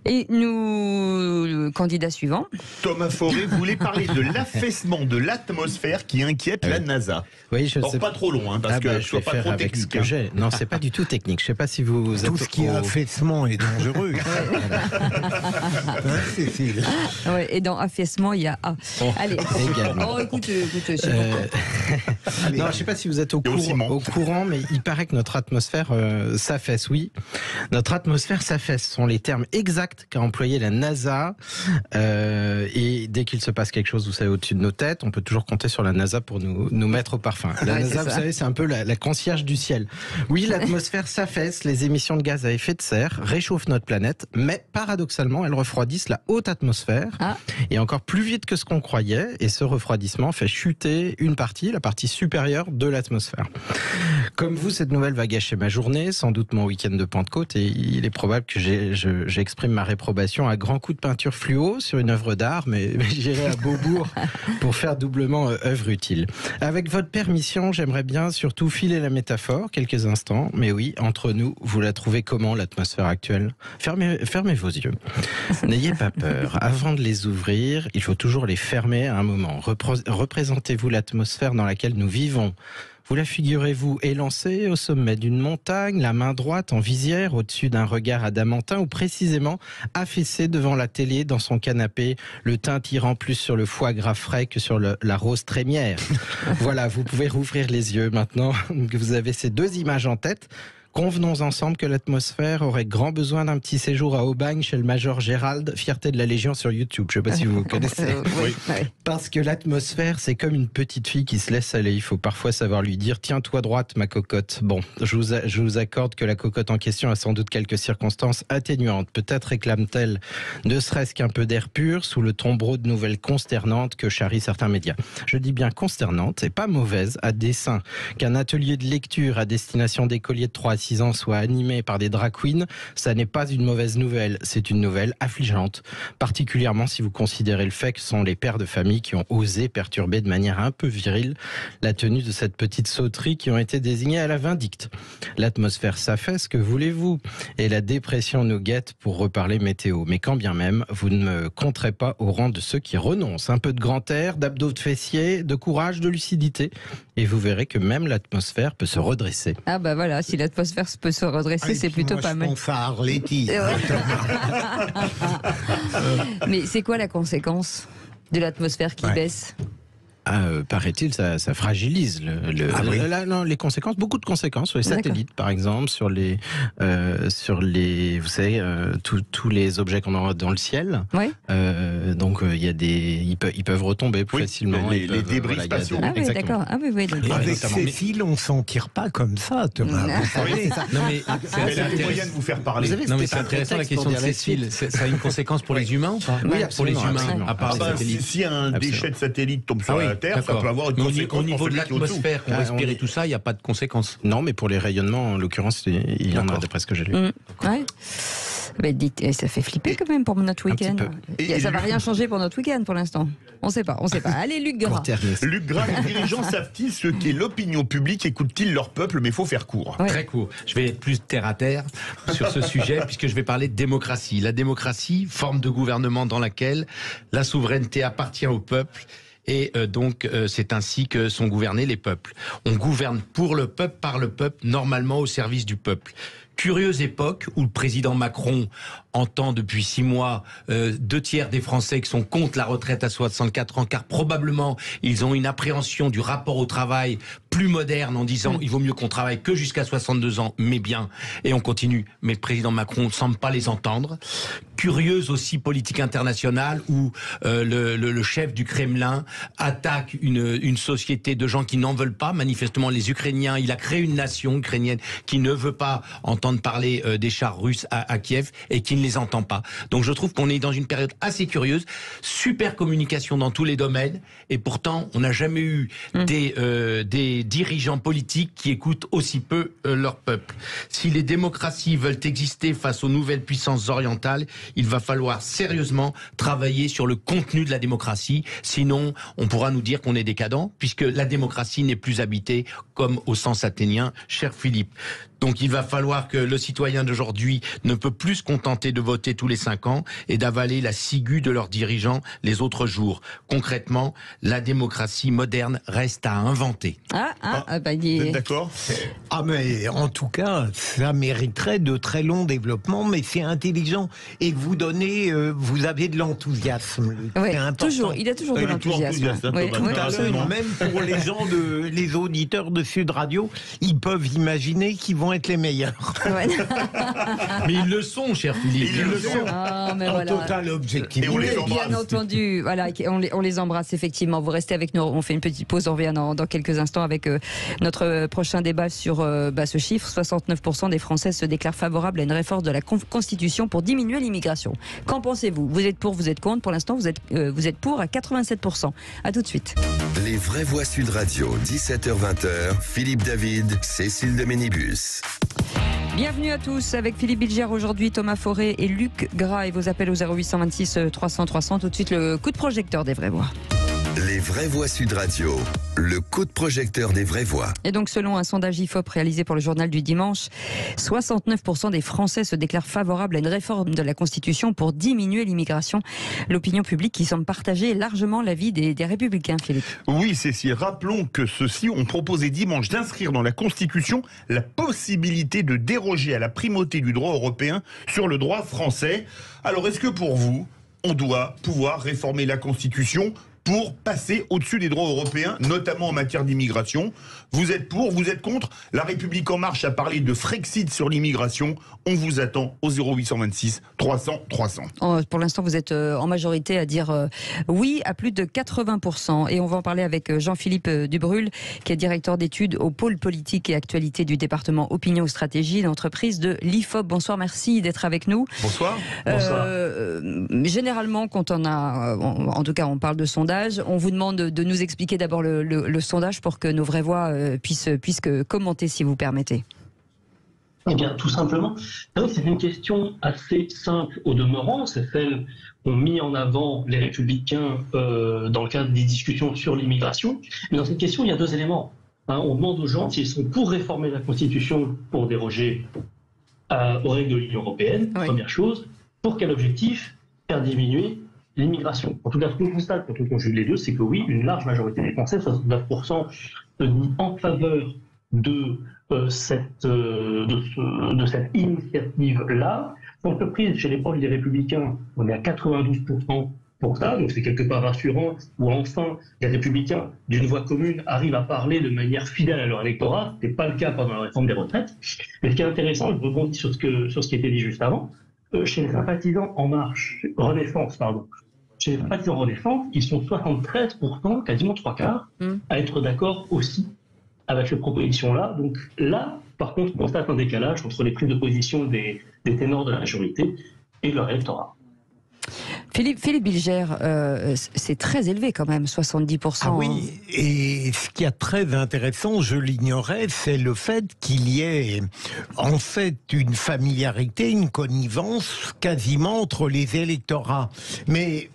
Et le candidat suivant. Thomas Forêt voulait parler de l'affaissement de l'atmosphère qui inquiète la NASA. Oui, je sais. Pas trop long, hein, parce que je ne pas trop avec technique. Ce que j'ai. Non, c'est pas du tout technique. Je sais pas si vous tout ce qui est affaissement est dangereux. Cécile. Ouais, et dans affaissement, il y a A. Allez. Également. Oh, écoute, c'est non, je sais pas si vous êtes au courant, mais il paraît que notre atmosphère s'affaisse. Oui, notre atmosphère s'affaisse. Ce sont les termes exacts qu'a employé la NASA. Et dès qu'il se passe quelque chose, vous savez, au-dessus de nos têtes, on peut toujours compter sur la NASA pour nous mettre au parfum. La NASA, vous savez, c'est un peu la concierge du ciel. Oui, l'atmosphère s'affaisse, les émissions de gaz à effet de serre réchauffent notre planète, mais paradoxalement, elles refroidissent la haute atmosphère, et encore plus vite que ce qu'on croyait, et ce refroidissement fait chuter la partie supérieure de l'atmosphère. Comme vous, cette nouvelle va gâcher ma journée, sans doute mon week-end de Pentecôte, et il est probable que j'exprime ma réprobation à grands coups de peinture fluo sur une œuvre d'art, mais j'irai à Beaubourg pour faire doublement œuvre utile. Avec votre permission, j'aimerais bien surtout filer la métaphore quelques instants, mais oui, entre nous, vous la trouvez comment, l'atmosphère actuelle ? Fermez vos yeux. N'ayez pas peur. Avant de les ouvrir, il faut toujours les fermer à un moment. Représentez-vous l'atmosphère dans laquelle nous vivons. Vous la figurez-vous élancée au sommet d'une montagne, la main droite en visière au-dessus d'un regard adamantin, ou précisément affaissée devant la télé dans son canapé, le teint tirant plus sur le foie gras frais que sur la rose trémière. Voilà, vous pouvez rouvrir les yeux maintenant que vous avez ces deux images en tête. Convenons ensemble que l'atmosphère aurait grand besoin d'un petit séjour à Aubagne chez le Major Gérald, fierté de la Légion sur YouTube. Je ne sais pas si vous connaissez. Oui. Parce que l'atmosphère, c'est comme une petite fille qui se laisse aller. Il faut parfois savoir lui dire « Tiens-toi droite, ma cocotte ». Bon, je vous accorde que la cocotte en question a sans doute quelques circonstances atténuantes. Peut-être réclame-t-elle ne serait-ce qu'un peu d'air pur sous le tombereau de nouvelles consternantes que charrient certains médias. Je dis bien consternantes et pas mauvaises à dessein. Qu'un atelier de lecture à destination d'écoliers de 3 à 6 ans soit animé par des drag queens, ça n'est pas une mauvaise nouvelle, c'est une nouvelle affligeante. Particulièrement si vous considérez le fait que ce sont les pères de famille qui ont osé perturber de manière un peu virile la tenue de cette petite sauterie qui ont été désignés à la vindicte. L'atmosphère s'affaisse, que voulez-vous ? Et la dépression nous guette pour reparler météo. Mais quand bien même, vous ne me compterez pas au rang de ceux qui renoncent. Un peu de grand air, d'abdos de fessiers, de courage, de lucidité. Et vous verrez que même l'atmosphère peut se redresser. Ah bah voilà, si l'atmosphère peut se redresser, c'est plutôt pas mal. Je pense à Arletty. Mais c'est quoi la conséquence ? de l'atmosphère qui baisse. Paraît-il, ça fragilise les conséquences, beaucoup de conséquences sur les satellites, par exemple, sur les, vous savez, tous les objets qu'on aura dans le ciel. Oui. Donc ils peuvent retomber plus facilement. Les débris spatiaux. Ah oui, d'accord. Ah oui, oui. Avec Cécile, on s'en tire pas comme ça, Thomas. Non mais c'est un moyen de vous faire parler. Non mais c'est intéressant la question de Cécile. Ça a une conséquence pour les humains ou pas? Oui, pour les humains, absolument. à part les satellites. Si un déchet de satellite tombe sur la Terre, ça peut avoir une conséquence au niveau de l'atmosphère, qu'on respire et tout ça, il n'y a pas de conséquences. Non, mais pour les rayonnements, en l'occurrence, il y en a d'après ce que j'ai lu. Ouais. Mais dites, ça fait flipper quand même pour notre week-end. Ça va rien changer pour notre week-end pour l'instant. On sait pas. Allez, Luc Gras. Luc Gras, les dirigeants savent-ils ce qu'est l'opinion publique? Écoutent-ils leur peuple? Mais il faut faire court. Ouais. Très court. Je vais être plus terre à terre sur ce sujet puisque je vais parler de démocratie. La démocratie, forme de gouvernement dans laquelle la souveraineté appartient au peuple. Et donc, c'est ainsi que sont gouvernés les peuples. On gouverne pour le peuple, par le peuple, normalement au service du peuple. Curieuse époque où le président Macron entend depuis 6 mois 2/3 des Français qui sont contre la retraite à 64 ans, car probablement ils ont une appréhension du rapport au travail plus moderne en disant il vaut mieux qu'on travaille que jusqu'à 62 ans, mais bien, et on continue. Mais le président Macron ne semble pas les entendre. Curieuse aussi politique internationale où le chef du Kremlin attaque une société de gens qui n'en veulent pas, manifestement les Ukrainiens. Il a créé une nation ukrainienne qui ne veut pas entendre parler des chars russes à Kiev et qui ne les entend pas. Donc je trouve qu'on est dans une période assez curieuse, super communication dans tous les domaines, et pourtant on n'a jamais eu des dirigeants politiques qui écoutent aussi peu leur peuple. Si les démocraties veulent exister face aux nouvelles puissances orientales, il va falloir sérieusement travailler sur le contenu de la démocratie, sinon on pourra nous dire qu'on est décadent, puisque la démocratie n'est plus habitée comme au sens athénien, cher Philippe. Donc il va falloir que le citoyen d'aujourd'hui ne peut plus se contenter de voter tous les 5 ans et d'avaler la ciguë de leurs dirigeants les autres jours. Concrètement, la démocratie moderne reste à inventer. Vous êtes d'accord? Mais en tout cas, ça mériterait de très longs développements, mais c'est intelligent. Et vous avez de l'enthousiasme. Oui, c'est important. toujours. Il a toujours de l'enthousiasme. Oui, tout à l'heure, même pour les gens les auditeurs de Sud Radio, ils peuvent imaginer qu'ils vont être les meilleurs. Ouais. Mais ils le sont, cher Philippe. Ils le sont. En total objectivité. Et on les embrasse. Bien entendu, voilà, on les embrasse effectivement. Vous restez avec nous, on fait une petite pause, on revient dans quelques instants avec notre prochain débat sur ce chiffre. 69% des Français se déclarent favorables à une réforme de la Constitution pour diminuer l'immigration. Qu'en pensez-vous? Vous êtes pour, vous êtes contre? Pour l'instant, vous êtes pour à 87%. À tout de suite. Les vraies voix Sud Radio, 17h-20h, Philippe David, Cécile de Ménibus. Bienvenue à tous avec Philippe Bilger aujourd'hui, Thomas Forêt et Luc Gras et vos appels au 0826 300 300. Tout de suite le coup de projecteur des vraies voix. Les vraies voix Sud Radio, le coup de projecteur des vraies voix. Et donc selon un sondage IFOP réalisé pour le journal du dimanche, 69% des Français se déclarent favorables à une réforme de la Constitution pour diminuer l'immigration. L'opinion publique qui semble partager largement l'avis des Républicains, Philippe. Oui, Cécile, rappelons que ceux-ci ont proposé dimanche d'inscrire dans la Constitution la possibilité de déroger à la primauté du droit européen sur le droit français. Alors est-ce que pour vous, on doit pouvoir réformer la Constitution pour passer au-dessus des droits européens, notamment en matière d'immigration? Vous êtes pour, vous êtes contre? La République En Marche a parlé de Frexit sur l'immigration. On vous attend au 0826 300 300. Pour l'instant, vous êtes en majorité à dire oui à plus de 80%. Et on va en parler avec Jean-Philippe Dubrul, qui est directeur d'études au pôle politique et actualité du département Opinion et Stratégie d'entreprise de l'IFOP. Bonsoir, merci d'être avec nous. Bonsoir. Généralement, quand en tout cas on parle de sondage, on vous demande de nous expliquer d'abord le sondage pour que nos vraies voix puissent commenter, si vous permettez. Eh bien, tout simplement, c'est une question assez simple au demeurant. C'est celle qu'ont mis en avant les Républicains dans le cadre des discussions sur l'immigration. Mais dans cette question, il y a 2 éléments. On demande aux gens s'ils sont pour réformer la Constitution pour déroger aux règles de l'Union européenne, première chose. Pour quel objectif? Faire diminuer l'immigration. En tout cas, ce qu'on constate quand on conjugue les deux, c'est que oui, une large majorité des Français, 69%, se dit en faveur de cette initiative-là. Sans surprise, chez les proches des Républicains, on est à 92% pour ça, donc c'est quelque part rassurant, où enfin les Républicains, d'une voix commune, arrivent à parler de manière fidèle à leur électorat. Ce n'était pas le cas pendant la réforme des retraites. Mais ce qui est intéressant, je rebondis sur ce qui a été dit juste avant, chez les sympathisants En Marche, chez les sympathisants Renaissance, ils sont 73%, quasiment 3/4, à être d'accord aussi avec cette proposition-là. Donc là, par contre, on constate un décalage entre les prises de position des ténors de la majorité et de leur électorat. Philippe Bilger, c'est très élevé quand même, 70%. Ah oui, et ce qui est très intéressant, je l'ignorais, c'est le fait qu'il y ait en fait une familiarité, une connivence quasiment entre les électorats. Mais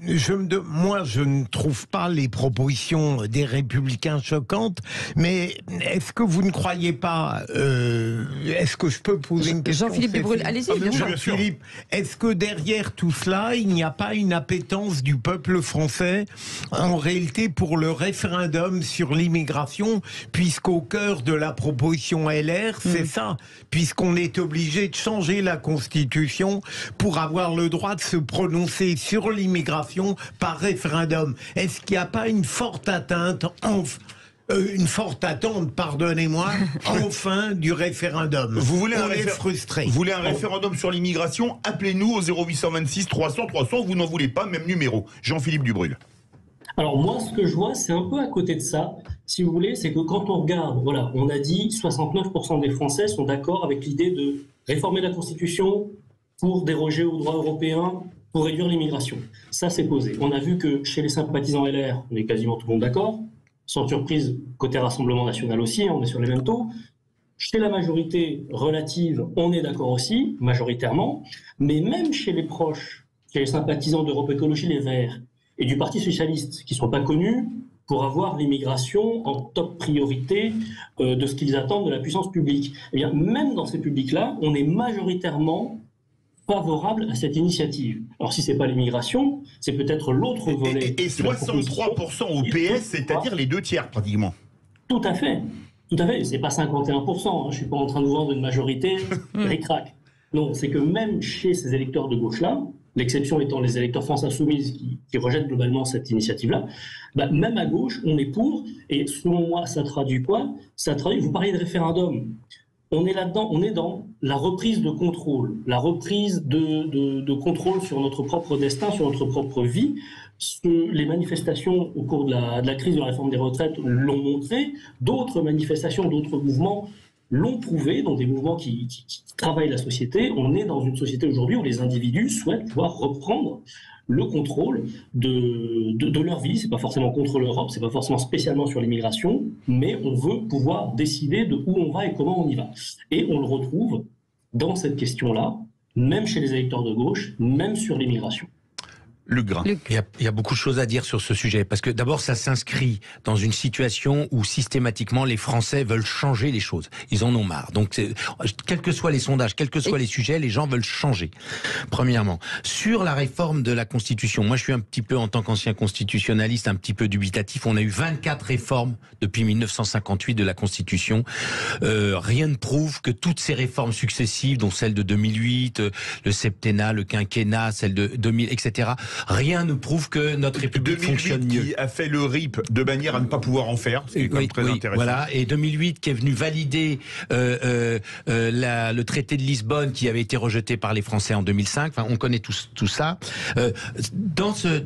moi, je ne trouve pas les propositions des Républicains choquantes, mais est-ce que vous ne croyez pas, est-ce que je peux poser une question? Jean-Philippe Dubrul, allez-y. Jean-Philippe, est-ce que derrière tout cela, il n'y a pas une appétence du peuple français en réalité pour le référendum sur l'immigration, puisqu'au cœur de la proposition LR, c'est ça, puisqu'on est obligé de changer la Constitution pour avoir le droit de se prononcer sur l'immigration par référendum. Est-ce qu'il n'y a pas une forte attente pardonnez-moi, enfin du référendum? Vous voulez frustré. Vous voulez un référendum sur l'immigration? Appelez-nous au 0826 300 300. Vous n'en voulez pas, même numéro. Jean-Philippe Dubrul. Alors moi, ce que je vois, c'est un peu à côté de ça. Si vous voulez, c'est que quand on regarde, voilà, on a dit 69% des Français sont d'accord avec l'idée de réformer la Constitution pour déroger aux droits européens, pour réduire l'immigration. Ça, c'est posé. On a vu que chez les sympathisants LR, on est quasiment tout le monde d'accord. Sans surprise, côté Rassemblement National aussi, on est sur les mêmes taux. Chez la majorité relative, on est d'accord aussi, majoritairement. Mais même chez les proches, chez les sympathisants d'Europe Écologie Les Verts et du Parti Socialiste, qui ne sont pas connus pour avoir l'immigration en top priorité de ce qu'ils attendent de la puissance publique, eh bien, même dans ces publics-là, on est majoritairement favorable à cette initiative. Alors si c'est pas l'immigration, c'est peut-être l'autre volet. Et 63% au PS, c'est-à-dire les 2/3 pratiquement. Tout à fait. Tout à fait. C'est pas 51%. Je suis pas en train de vous vendre une majorité ric-rac. Non, c'est que même chez ces électeurs de gauche-là, l'exception étant les électeurs France Insoumise qui rejettent globalement cette initiative-là, bah, même à gauche, on est pour. Et selon moi, ça traduit quoi? Ça traduit, vous parliez de référendum. On est là-dedans, on est dans la reprise de contrôle, la reprise de contrôle sur notre propre destin, sur notre propre vie. Les manifestations au cours de la crise de la réforme des retraites l'ont montré, d'autres manifestations, d'autres mouvements l'ont prouvé, donc des mouvements qui travaillent la société. On est dans une société aujourd'hui où les individus souhaitent pouvoir reprendre le contrôle de leur vie. C'est pas forcément contre l'Europe, c'est pas forcément spécialement sur l'immigration, mais on veut pouvoir décider de où on va et comment on y va. Et on le retrouve dans cette question-là, même chez les électeurs de gauche, même sur l'immigration. Luc Grain. Il y a beaucoup de choses à dire sur ce sujet, parce que d'abord ça s'inscrit dans une situation où systématiquement les Français veulent changer les choses. Ils en ont marre. Donc quels que soient les sondages, quels que soient les sujets, les gens veulent changer. Premièrement, sur la réforme de la Constitution, moi je suis un petit peu, en tant qu'ancien constitutionnaliste, un petit peu dubitatif. On a eu 24 réformes depuis 1958 de la Constitution. Rien ne prouve que toutes ces réformes successives, dont celle de 2008, le septennat, le quinquennat, celle de 2000, etc., rien ne prouve que notre République fonctionne mieux. Qui a fait le RIP de manière à ne pas pouvoir en faire, c'est quand même très intéressant. Voilà, et 2008 qui est venu valider le traité de Lisbonne qui avait été rejeté par les Français en 2005. Enfin, on connaît tout ça.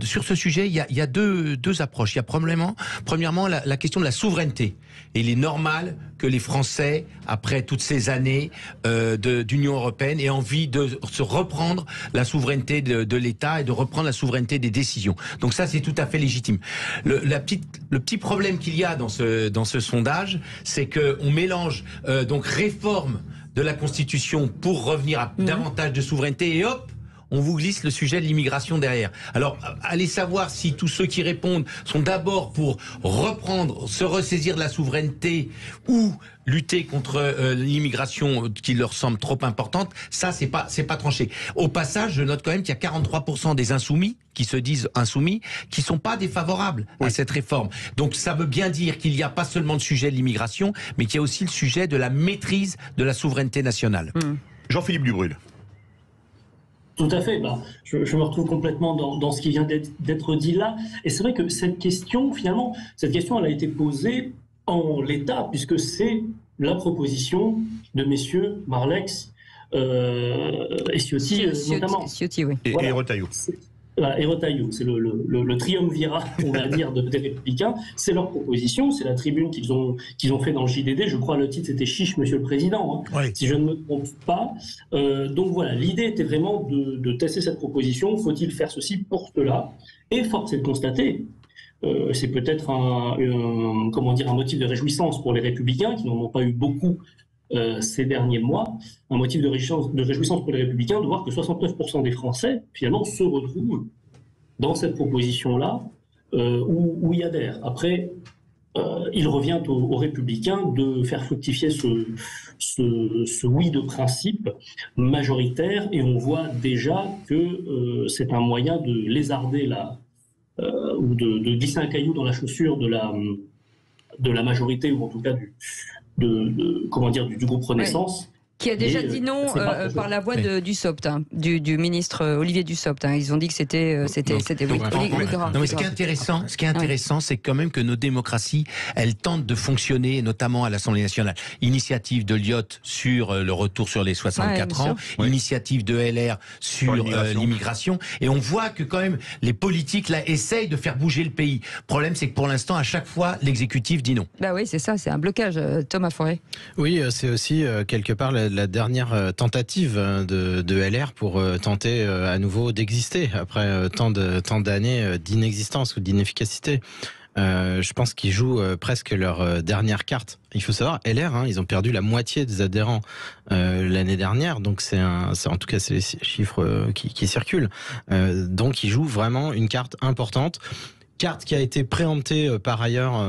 Sur ce sujet, il y a deux approches. Il y a premièrement la question de la souveraineté. Et il est normal que les Français, après toutes ces années d'Union européenne, aient envie de se reprendre la souveraineté de l'État et de reprendre la souveraineté des décisions. Donc ça, c'est tout à fait légitime. Le petit problème qu'il y a dans ce sondage, c'est qu'on mélange donc réforme de la Constitution pour revenir à davantage de souveraineté et hop, on vous glisse le sujet de l'immigration derrière. Alors, allez savoir si tous ceux qui répondent sont d'abord pour reprendre, se ressaisir de la souveraineté ou lutter contre l'immigration qui leur semble trop importante. Ça, c'est pas tranché. Au passage, je note quand même qu'il y a 43% des insoumis, qui se disent insoumis, qui sont pas défavorables à cette réforme. Donc, ça veut bien dire qu'il n'y a pas seulement le sujet de l'immigration, mais qu'il y a aussi le sujet de la maîtrise de la souveraineté nationale. Jean-Philippe Dubrul. Tout à fait. Je me retrouve complètement dans ce qui vient d'être dit là. Et c'est vrai que cette question, finalement, elle a été posée en l'état, puisque c'est la proposition de messieurs Marlex et Ciotti, notamment. Ciotti, oui. Et Retailleau. Et Retailleau, c'est le triumvirat, on va dire, des Républicains. C'est leur proposition, c'est la tribune qu'ils ont fait dans le JDD. Je crois le titre c'était Chiche, Monsieur le Président, si je ne me trompe pas. Donc voilà, l'idée était vraiment de tester cette proposition. Faut-il faire ceci pour cela? Et force est de constater, c'est peut-être un motif de réjouissance pour les Républicains qui n'en ont pas eu beaucoup ces derniers mois, un motif de réjouissance pour les Républicains de voir que 69% des Français, finalement, se retrouvent dans cette proposition-là où il y adhèrent. Après, il revient aux Républicains de faire fructifier ce oui de principe majoritaire, et on voit déjà que c'est un moyen de lézarder ou de glisser un caillou dans la chaussure de la majorité, ou en tout cas du groupe Renaissance. Qui a déjà dit non par la voix du Dussopt, du ministre Olivier Dussopt. Ils ont dit que c'était gras. Non, mais ce qui est intéressant, c'est quand même que nos démocraties, elles tentent de fonctionner, notamment à l'Assemblée nationale. Initiative de Lyotte sur le retour sur les 64 ans, initiative de LR sur l'immigration, et on voit que quand même les politiques là essayent de faire bouger le pays. Le problème, c'est que pour l'instant, à chaque fois, l'exécutif dit non. Bah oui, c'est ça, c'est un blocage. Thomas Forêt. Oui, c'est aussi quelque part la dernière tentative de LR pour tenter à nouveau d'exister après tant d'années d'inexistence ou d'inefficacité. Je pense qu'ils jouent presque leur dernière carte. Il faut savoir, LR, ils ont perdu la moitié des adhérents l'année dernière, donc en tout cas c'est les chiffres qui circulent. Donc ils jouent vraiment une carte importante. Carte qui a été préemptée par ailleurs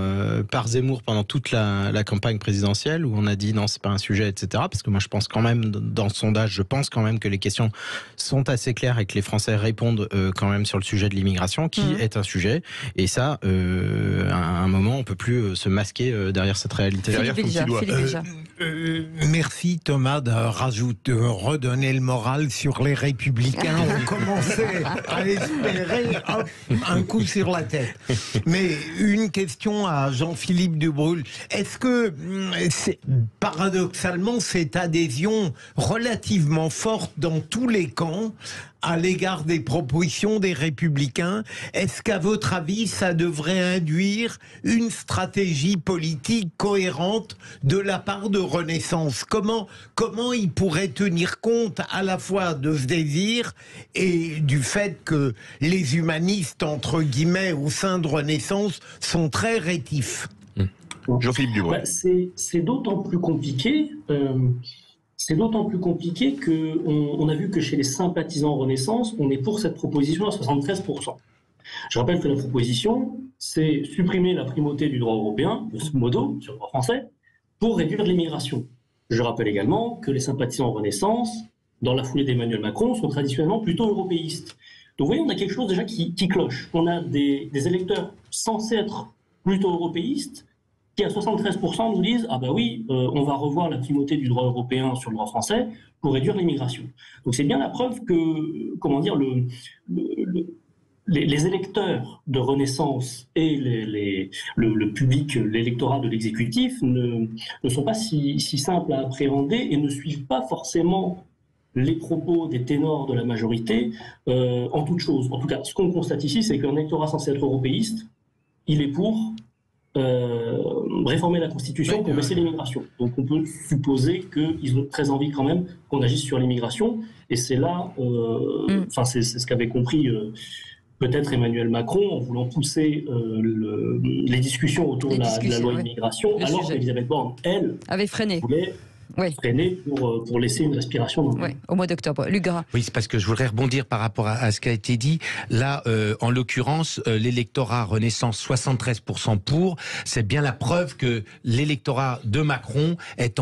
par Zemmour pendant toute la campagne présidentielle, où on a dit non, c'est pas un sujet, etc. Parce que moi je pense quand même, dans le sondage, je pense quand même que les questions sont assez claires et que les Français répondent quand même sur le sujet de l'immigration, qui est un sujet. Et ça, à un moment, on peut plus se masquer derrière cette réalité. Merci Thomas de redonner le moral sur les Républicains. On commençait à espérer un coup sur la tête. Mais une question à Jean-Philippe Dubrul. Est-ce que, paradoxalement, cette adhésion relativement forte dans tous les camps à l'égard des propositions des Républicains, est-ce qu'à votre avis, ça devrait induire une stratégie politique cohérente de la part de Renaissance? Comment ils pourraient tenir compte à la fois de ce désir et du fait que les humanistes, entre guillemets, au sein de Renaissance, sont très rétifs? Jean-Philippe Dubrul. C'est d'autant plus compliqué... C'est d'autant plus compliqué qu'on a vu que chez les sympathisants Renaissance, on est pour cette proposition à 73%. Je rappelle que la proposition, c'est supprimer la primauté du droit européen, grosso modo, sur le droit français, pour réduire l'immigration. Je rappelle également que les sympathisants Renaissance, dans la foulée d'Emmanuel Macron, sont traditionnellement plutôt européistes. Donc vous voyez, on a quelque chose déjà qui cloche. On a des électeurs censés être plutôt européistes, qui à 73% nous disent « Ah ben oui, on va revoir la primauté du droit européen sur le droit français pour réduire l'immigration ». Donc c'est bien la preuve que, comment dire, les électeurs de Renaissance et le public, l'électorat de l'exécutif ne sont pas si simples à appréhender et ne suivent pas forcément les propos des ténors de la majorité en toute chose. En tout cas, ce qu'on constate ici, c'est qu'un électorat censé être européiste, il est pour réformer la Constitution pour baisser l'immigration. Donc on peut supposer qu'ils ont très envie quand même qu'on agisse sur l'immigration, et c'est là, c'est ce qu'avait compris peut-être Emmanuel Macron en voulant pousser les discussions autour de la loi immigration, alors qu'Elisabeth Borne, elle, avait freiné. Freiner pour laisser une respiration. Au mois d'octobre. Luc Gras. Oui, c'est parce que je voudrais rebondir par rapport à ce qui a été dit. Là, en l'occurrence, l'électorat Renaissance, 73% pour, c'est bien la preuve que l'électorat de Macron est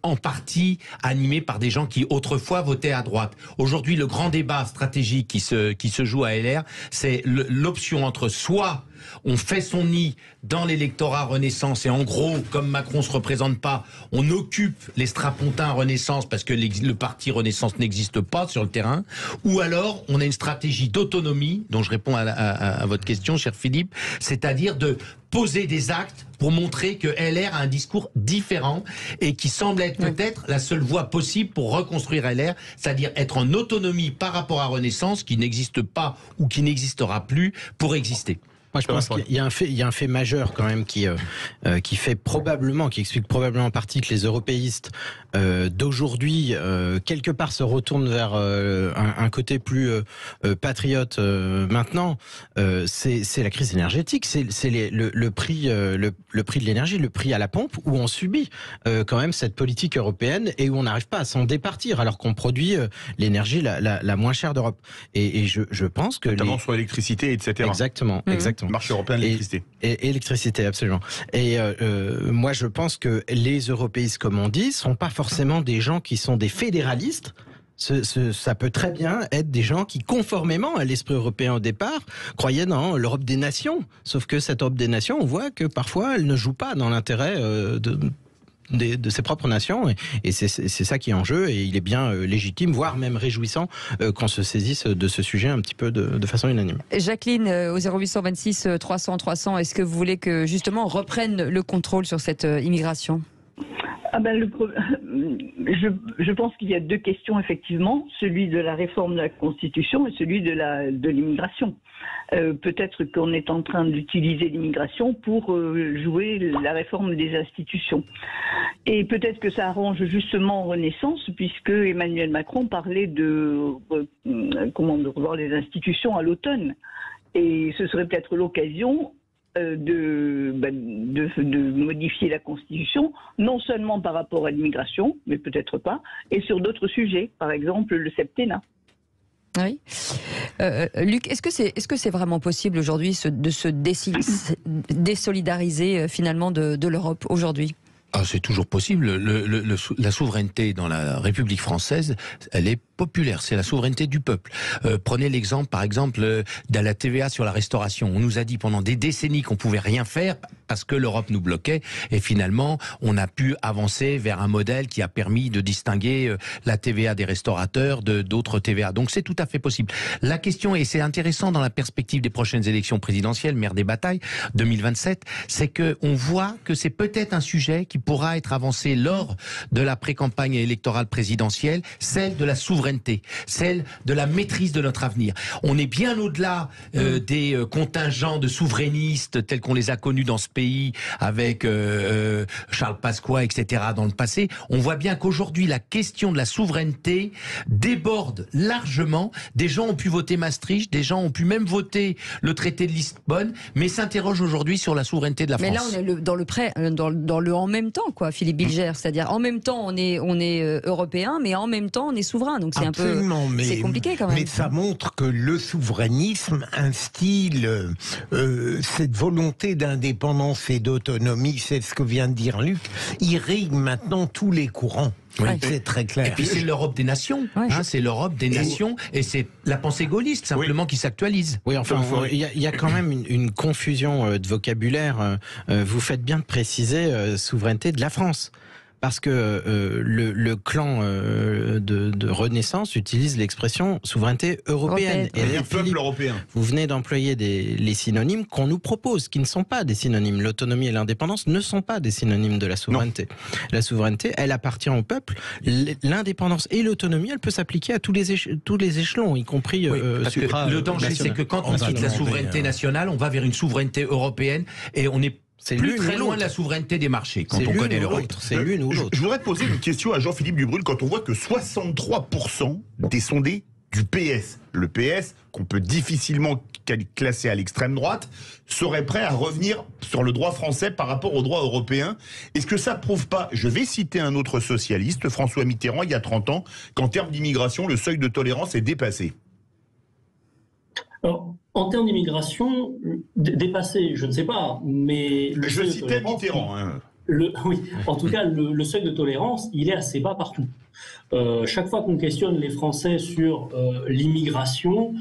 en partie animé par des gens qui autrefois votaient à droite. Aujourd'hui, le grand débat stratégique qui se joue à LR, c'est l'option entre soit on fait son nid dans l'électorat Renaissance et en gros, comme Macron se représente pas, on occupe les strapontins Renaissance parce que le parti Renaissance n'existe pas sur le terrain, ou alors on a une stratégie d'autonomie, dont je réponds à votre question, cher Philippe, c'est-à-dire de poser des actes pour montrer que LR a un discours différent et qui semble être peut-être la seule voie possible pour reconstruire LR, c'est-à-dire être en autonomie par rapport à Renaissance qui n'existe pas ou qui n'existera plus pour exister. Moi, je pense qu'il y a un fait majeur quand même qui explique probablement en partie que les européistes d'aujourd'hui, quelque part, se retournent vers un côté plus patriote maintenant. C'est la crise énergétique, c'est le prix de l'énergie, le prix à la pompe, où on subit quand même cette politique européenne et où on n'arrive pas à s'en départir, alors qu'on produit l'énergie la moins chère d'Europe. Et je pense que notamment sur l'électricité, etc. Exactement. Marché européen de l'électricité. Et électricité, absolument. Et moi, je pense que les européistes, comme on dit, sont pas forcément des gens qui sont des fédéralistes. Ça peut très bien être des gens qui, conformément à l'esprit européen au départ, croyaient dans l'Europe des nations. Sauf que cette Europe des nations, on voit que parfois, elle ne joue pas dans l'intérêt de ses propres nations, et c'est ça qui est en jeu, et il est bien légitime, voire même réjouissant qu'on se saisisse de ce sujet un petit peu de façon unanime. Jacqueline, au 0826 300 300, est-ce que vous voulez que justement on reprenne le contrôle sur cette immigration ? Je pense qu'il y a deux questions, effectivement, celui de la réforme de la Constitution et celui de l'immigration. Peut-être qu'on est en train d'utiliser l'immigration pour jouer la réforme des institutions. Et peut-être que ça arrange justement Renaissance, puisque Emmanuel Macron parlait de revoir les institutions à l'automne. Et ce serait peut-être l'occasion de modifier la Constitution, non seulement par rapport à l'immigration, mais peut-être pas, et sur d'autres sujets, par exemple le septennat. Oui. Luc, est-ce que c'est vraiment possible aujourd'hui de se désolidariser finalement de l'Europe aujourd'hui ? C'est toujours possible. La souveraineté dans la République française, elle est populaire. C'est la souveraineté du peuple. Prenez l'exemple, par exemple, de la TVA sur la restauration. On nous a dit pendant des décennies qu'on pouvait rien faire parce que l'Europe nous bloquait. Et finalement, on a pu avancer vers un modèle qui a permis de distinguer la TVA des restaurateurs d'autres TVA. Donc c'est tout à fait possible. La question, et c'est intéressant dans la perspective des prochaines élections présidentielles, mère des batailles, 2027, c'est que on voit que c'est peut-être un sujet qui pourra être avancé lors de la pré-campagne électorale présidentielle, celle de la souveraineté, celle de la maîtrise de notre avenir. On est bien au-delà des contingents de souverainistes tels qu'on les a connus dans ce pays avec Charles Pasqua, etc. dans le passé. On voit bien qu'aujourd'hui, la question de la souveraineté déborde largement. Des gens ont pu voter Maastricht, des gens ont pu même voter le traité de Lisbonne, mais s'interrogent aujourd'hui sur la souveraineté de la France. Mais là, on est dans le en même temps, quoi, Philippe Bilger. C'est-à-dire, en même temps, on est européen, mais en même temps, on est souverain. Donc c'est absolument, c'est compliqué quand même. Mais ça montre que le souverainisme instille cette volonté d'indépendance et d'autonomie, c'est ce que vient de dire Luc, irrigue maintenant tous les courants. Oui, c'est très clair. Et puis c'est l'Europe des nations, c'est l'Europe des nations, et c'est la pensée gaulliste simplement qui s'actualise. Oui, enfin, il y a quand même une confusion de vocabulaire. Vous faites bien de préciser souveraineté de la France. Parce que le clan de Renaissance utilise l'expression souveraineté européenne. Et le peuple européen. Vous venez d'employer les synonymes qu'on nous propose, qui ne sont pas des synonymes. L'autonomie et l'indépendance ne sont pas des synonymes de la souveraineté. Non. La souveraineté, elle appartient au peuple. L'indépendance et l'autonomie, elle peut s'appliquer à tous les échelons, y compris le danger, c'est que quand on quitte la souveraineté nationale, on va vers une souveraineté européenne et on est plus très loin de la souveraineté des marchés quand on connaît l'Europe. C'est l'une ou l'autre. Je voudrais poser une question à Jean-Philippe Dubrul quand on voit que 63% des sondés du PS, le PS qu'on peut difficilement classer à l'extrême droite, serait prêt à revenir sur le droit français par rapport au droit européen. Est-ce que ça prouve pas, je vais citer un autre socialiste, François Mitterrand, il y a 30 ans, qu'en termes d'immigration, le seuil de tolérance est dépassé? Alors, en termes d'immigration, dépassé, je ne sais pas, mais... Je citais Mitterrand. Oui, en tout cas, le seuil de tolérance, il est assez bas partout. Chaque fois qu'on questionne les Français sur l'immigration,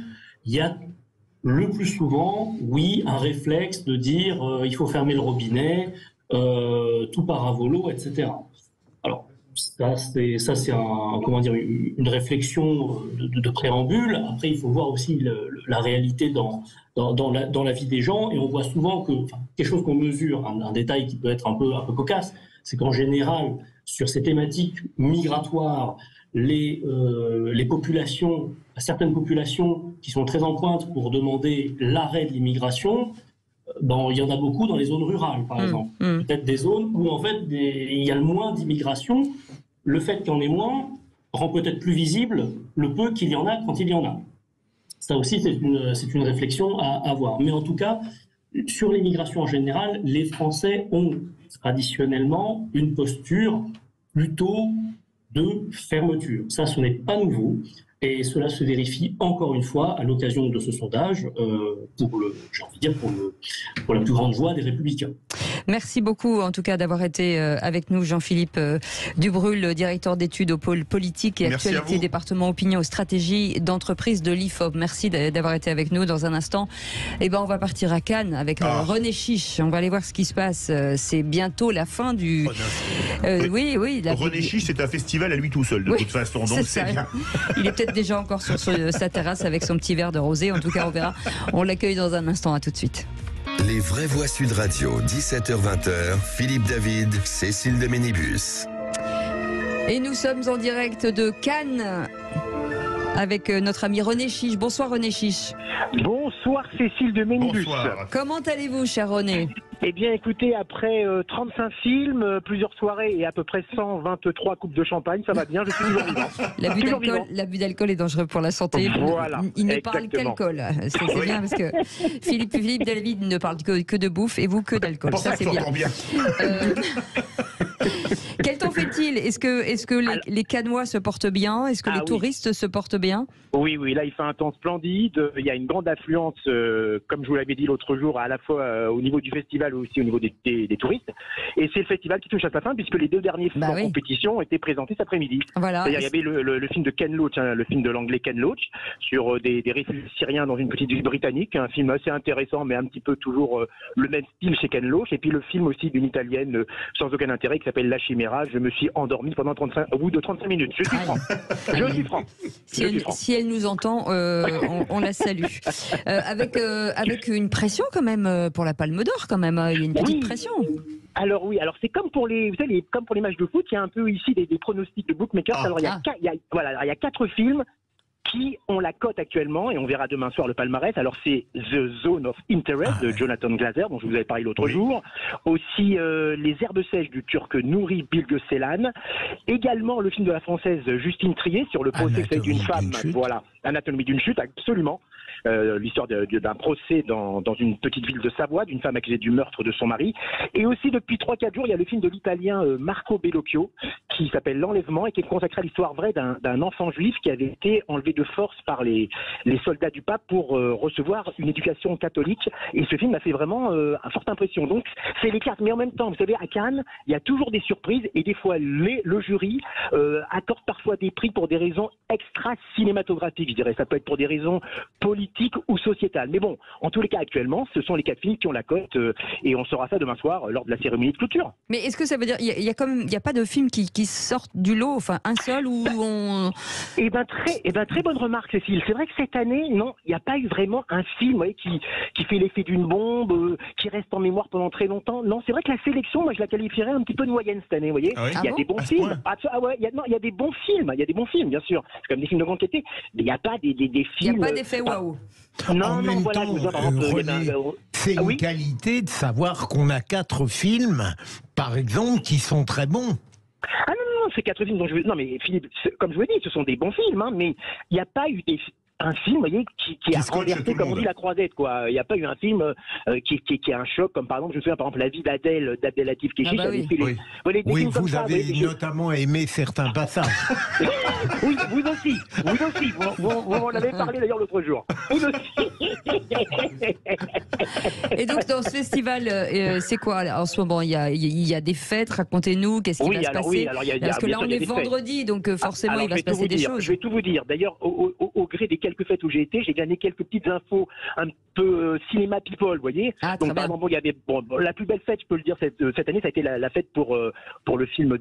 il y a le plus souvent, oui, un réflexe de dire il faut fermer le robinet, tout part à volo, etc. Alors, ça c'est une réflexion de préambule. Après, il faut voir aussi la réalité dans la vie des gens, et on voit souvent que quelque chose qu'on mesure, un détail qui peut être un peu cocasse, c'est qu'en général, sur ces thématiques migratoires, les populations, certaines populations qui sont très en pointe pour demander l'arrêt de l'immigration, il y en a beaucoup dans les zones rurales, par exemple. Peut-être des zones où, en fait, il y a le moins d'immigration. Le fait qu'il y en ait moins rend peut-être plus visible le peu qu'il y en a quand il y en a. Ça aussi, c'est une réflexion à avoir. Mais en tout cas, sur l'immigration en général, les Français ont traditionnellement une posture plutôt de fermeture. Ça, ce n'est pas nouveau. Et cela se vérifie encore une fois à l'occasion de ce sondage pour la plus grande joie des Républicains. Merci beaucoup en tout cas d'avoir été avec nous, Jean-Philippe Dubrulle, directeur d'études au pôle politique et actualité département opinion stratégie d'entreprise de l'IFOP. Merci d'avoir été avec nous. Dans un instant, on va partir à Cannes avec René Chiche. On va aller voir ce qui se passe. C'est bientôt la fin du... oui. René Chiche, c'est un festival à lui tout seul de toute façon, donc c'est bien. Il est peut-être déjà encore sur sa terrasse avec son petit verre de rosé. En tout cas, on verra. On l'accueille dans un instant. À tout de suite. Les vraies voix Sud Radio, 17h-20h, Philippe David, Cécile de Ménibus. Et nous sommes en direct de Cannes avec notre ami René Chiche. Bonsoir René Chiche. Bonsoir Cécile de Ménibus. Bonsoir. Comment allez-vous, cher René ? Eh bien écoutez, après 35 films, plusieurs soirées et à peu près 123 coupes de champagne, ça va bien, je suis toujours vivant. L'abus d'alcool est dangereux pour la santé. Voilà, il ne parle qu'alcool. C'est bien parce que Philippe David ne parle que de bouffe et vous que d'alcool. Ça c'est bien. Quel temps fait-il ? Est-ce que les Cannois se portent bien ? Est-ce que les touristes se portent bien ? Oui, là il fait un temps splendide. Il y a une grande affluence, comme je vous l'avais dit l'autre jour, à la fois au niveau du festival, aussi au niveau des touristes. Et c'est le festival qui touche à sa fin, puisque les deux derniers films en compétition ont été présentés cet après-midi. Voilà. C'est-à-dire, il y avait le film de Ken Loach, le film de l'anglais Ken Loach, sur des réfugiés syriens dans une petite ville britannique, un film assez intéressant, mais un petit peu toujours le même style chez Ken Loach. Et puis le film aussi d'une italienne sans aucun intérêt qui s'appelle La Chimera. Je me suis endormi au bout de 35 minutes. Je suis franc. Je suis franc. Si elle nous entend, on la salue. Avec une pression quand même pour la Palme d'Or quand même. Il y a une petite pression. Alors c'est comme pour les matchs de foot, il y a un peu ici des pronostics de bookmakers. Alors il y a 4 films qui ont la cote actuellement, et on verra demain soir le palmarès. Alors c'est The Zone of Interest de Jonathan Glazer, dont je vous avais parlé l'autre jour. Aussi Les Herbes Sèches du Turc Nuri Bilge Ceylan. Également le film de la française Justine Triet sur le procès d'une femme. Voilà, Anatomie d'une chute, absolument. L'histoire d'un procès dans une petite ville de Savoie, d'une femme accusée du meurtre de son mari. Et aussi, depuis 3-4 jours, il y a le film de l'italien Marco Bellocchio, qui s'appelle L'Enlèvement, et qui est consacré à l'histoire vraie d'un enfant juif qui avait été enlevé de force par les soldats du pape pour recevoir une éducation catholique. Et ce film m'a fait vraiment une forte impression. Donc, c'est les cartes. Mais en même temps, vous savez, à Cannes, il y a toujours des surprises, et des fois, le jury accorde parfois des prix pour des raisons extra-cinématographiques, je dirais. Ça peut être pour des raisons politiques ou sociétale. Mais bon, en tous les cas, actuellement, ce sont les 4 films qui ont la cote et on saura ça demain soir lors de la cérémonie de clôture. Mais est-ce que ça veut dire il y a pas de film qui sortent du lot, enfin un seul où on... très bonne remarque, Cécile. C'est vrai que cette année, non, il n'y a pas eu vraiment un film qui fait l'effet d'une bombe, qui reste en mémoire pendant très longtemps. Non, c'est vrai que la sélection, moi, je la qualifierais un petit peu de moyenne cette année, vous voyez. Il y a des bons films. Il y a des bons films. Il y a des bons films, bien sûr. C'est comme des films de grande qualité. Mais il n'y a pas des films. Il n'y a pas d'effet waouh. Non, c'est une qualité de savoir qu'on a 4 films, par exemple, qui sont très bons. Ah non, ces 4 films dont je veux... Non mais Philippe, comme je vous l'ai dit, ce sont des bons films, mais il n'y a pas eu un film, vous voyez, qui a renversé, comme on dit, la croisette, quoi. Il n'y a pas eu un film qui a un choc, comme par exemple, je me souviens, par exemple, La vie d'Abdel Latif Kechiche. Oui, vous avez notamment aimé certains passages. Oui, vous aussi. Vous m'en avez parlé d'ailleurs l'autre jour. Vous aussi. Et donc, dans ce festival, c'est quoi en ce moment? Il y a des fêtes, racontez-nous, qu'est-ce qui va se passer? Parce que là, on est vendredi, donc forcément, il va se passer des choses. Je vais tout vous dire. D'ailleurs, au gré des quelques quelques fêtes où j'ai été, j'ai gagné quelques petites infos un peu cinéma people, vous voyez. Donc par exemple, il y avait la plus belle fête, je peux le dire cette année, ça a été la fête pour le film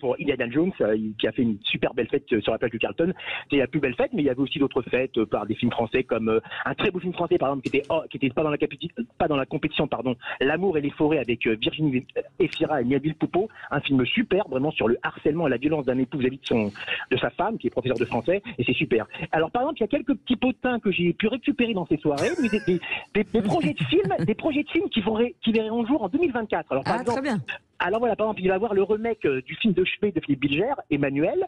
pour Indiana Jones, qui a fait une super belle fête sur la plage du Carlton. C'était la plus belle fête, mais il y avait aussi d'autres fêtes par des films français comme un très beau film français par exemple qui était pas dans la compétition, pardon, L'amour et les forêts avec Virginie Efira et Nabil Poupeau, un film super vraiment sur le harcèlement et la violence d'un époux vis-à-vis de sa femme qui est professeur de français, et c'est super. Alors par exemple, il y a quelques petits potins que j'ai pu récupérer dans ces soirées, des projets de films qui verront le jour en 2024. Alors par exemple, très bien. Alors voilà, par exemple, il va y avoir le remake du film de chevet de Philippe Bilger, Emmanuel,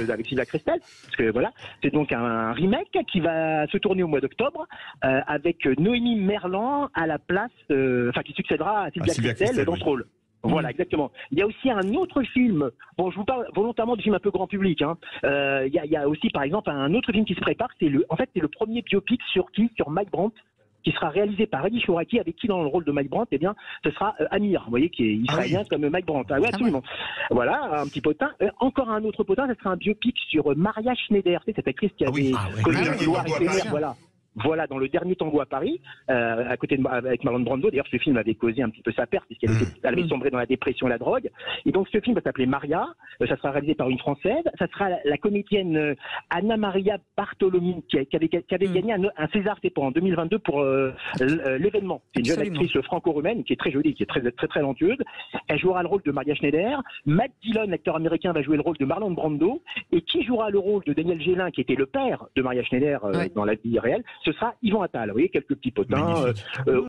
avec Sylvia Crestel, parce que voilà, c'est donc un remake qui va se tourner au mois d'octobre, avec Noémie Merlan à la place, qui succédera à Sylvia Crestel dans ce rôle. Voilà, exactement. Il y a aussi un autre film. Bon, je vous parle volontairement du film un peu grand public. Il y a aussi, par exemple, un autre film qui se prépare. C'est le premier biopic sur Mike Brandt, qui sera réalisé par Eddie Chouraki, avec qui dans le rôle de Mike Brandt, ce sera Amir, vous voyez, qui est israélien comme Mike Brandt. Oui, absolument. Voilà, un petit potin. Encore un autre potin, ce sera un biopic sur Maria Schneider, cette actrice qui avait connu Gloire éphémère, voilà, dans Le Dernier Tango à Paris, à côté avec Marlon Brando. D'ailleurs, ce film avait causé un petit peu sa perte, puisqu'elle avait sombré dans la dépression et la drogue. Et donc, ce film va s'appeler Maria. Ça sera réalisé par une Française. Ça sera la comédienne Anna Maria Bartolomei, qui avait gagné un César, en 2022 pour l'événement. C'est une jeune actrice franco-roumaine qui est très jolie, qui est très, très talentueuse. Elle jouera le rôle de Maria Schneider. Matt Dillon, l'acteur américain, va jouer le rôle de Marlon Brando. Et qui jouera le rôle de Daniel Gélin, qui était le père de Maria Schneider dans la vie réelle, ce sera Yvan Attal. Vous voyez, quelques petits potins.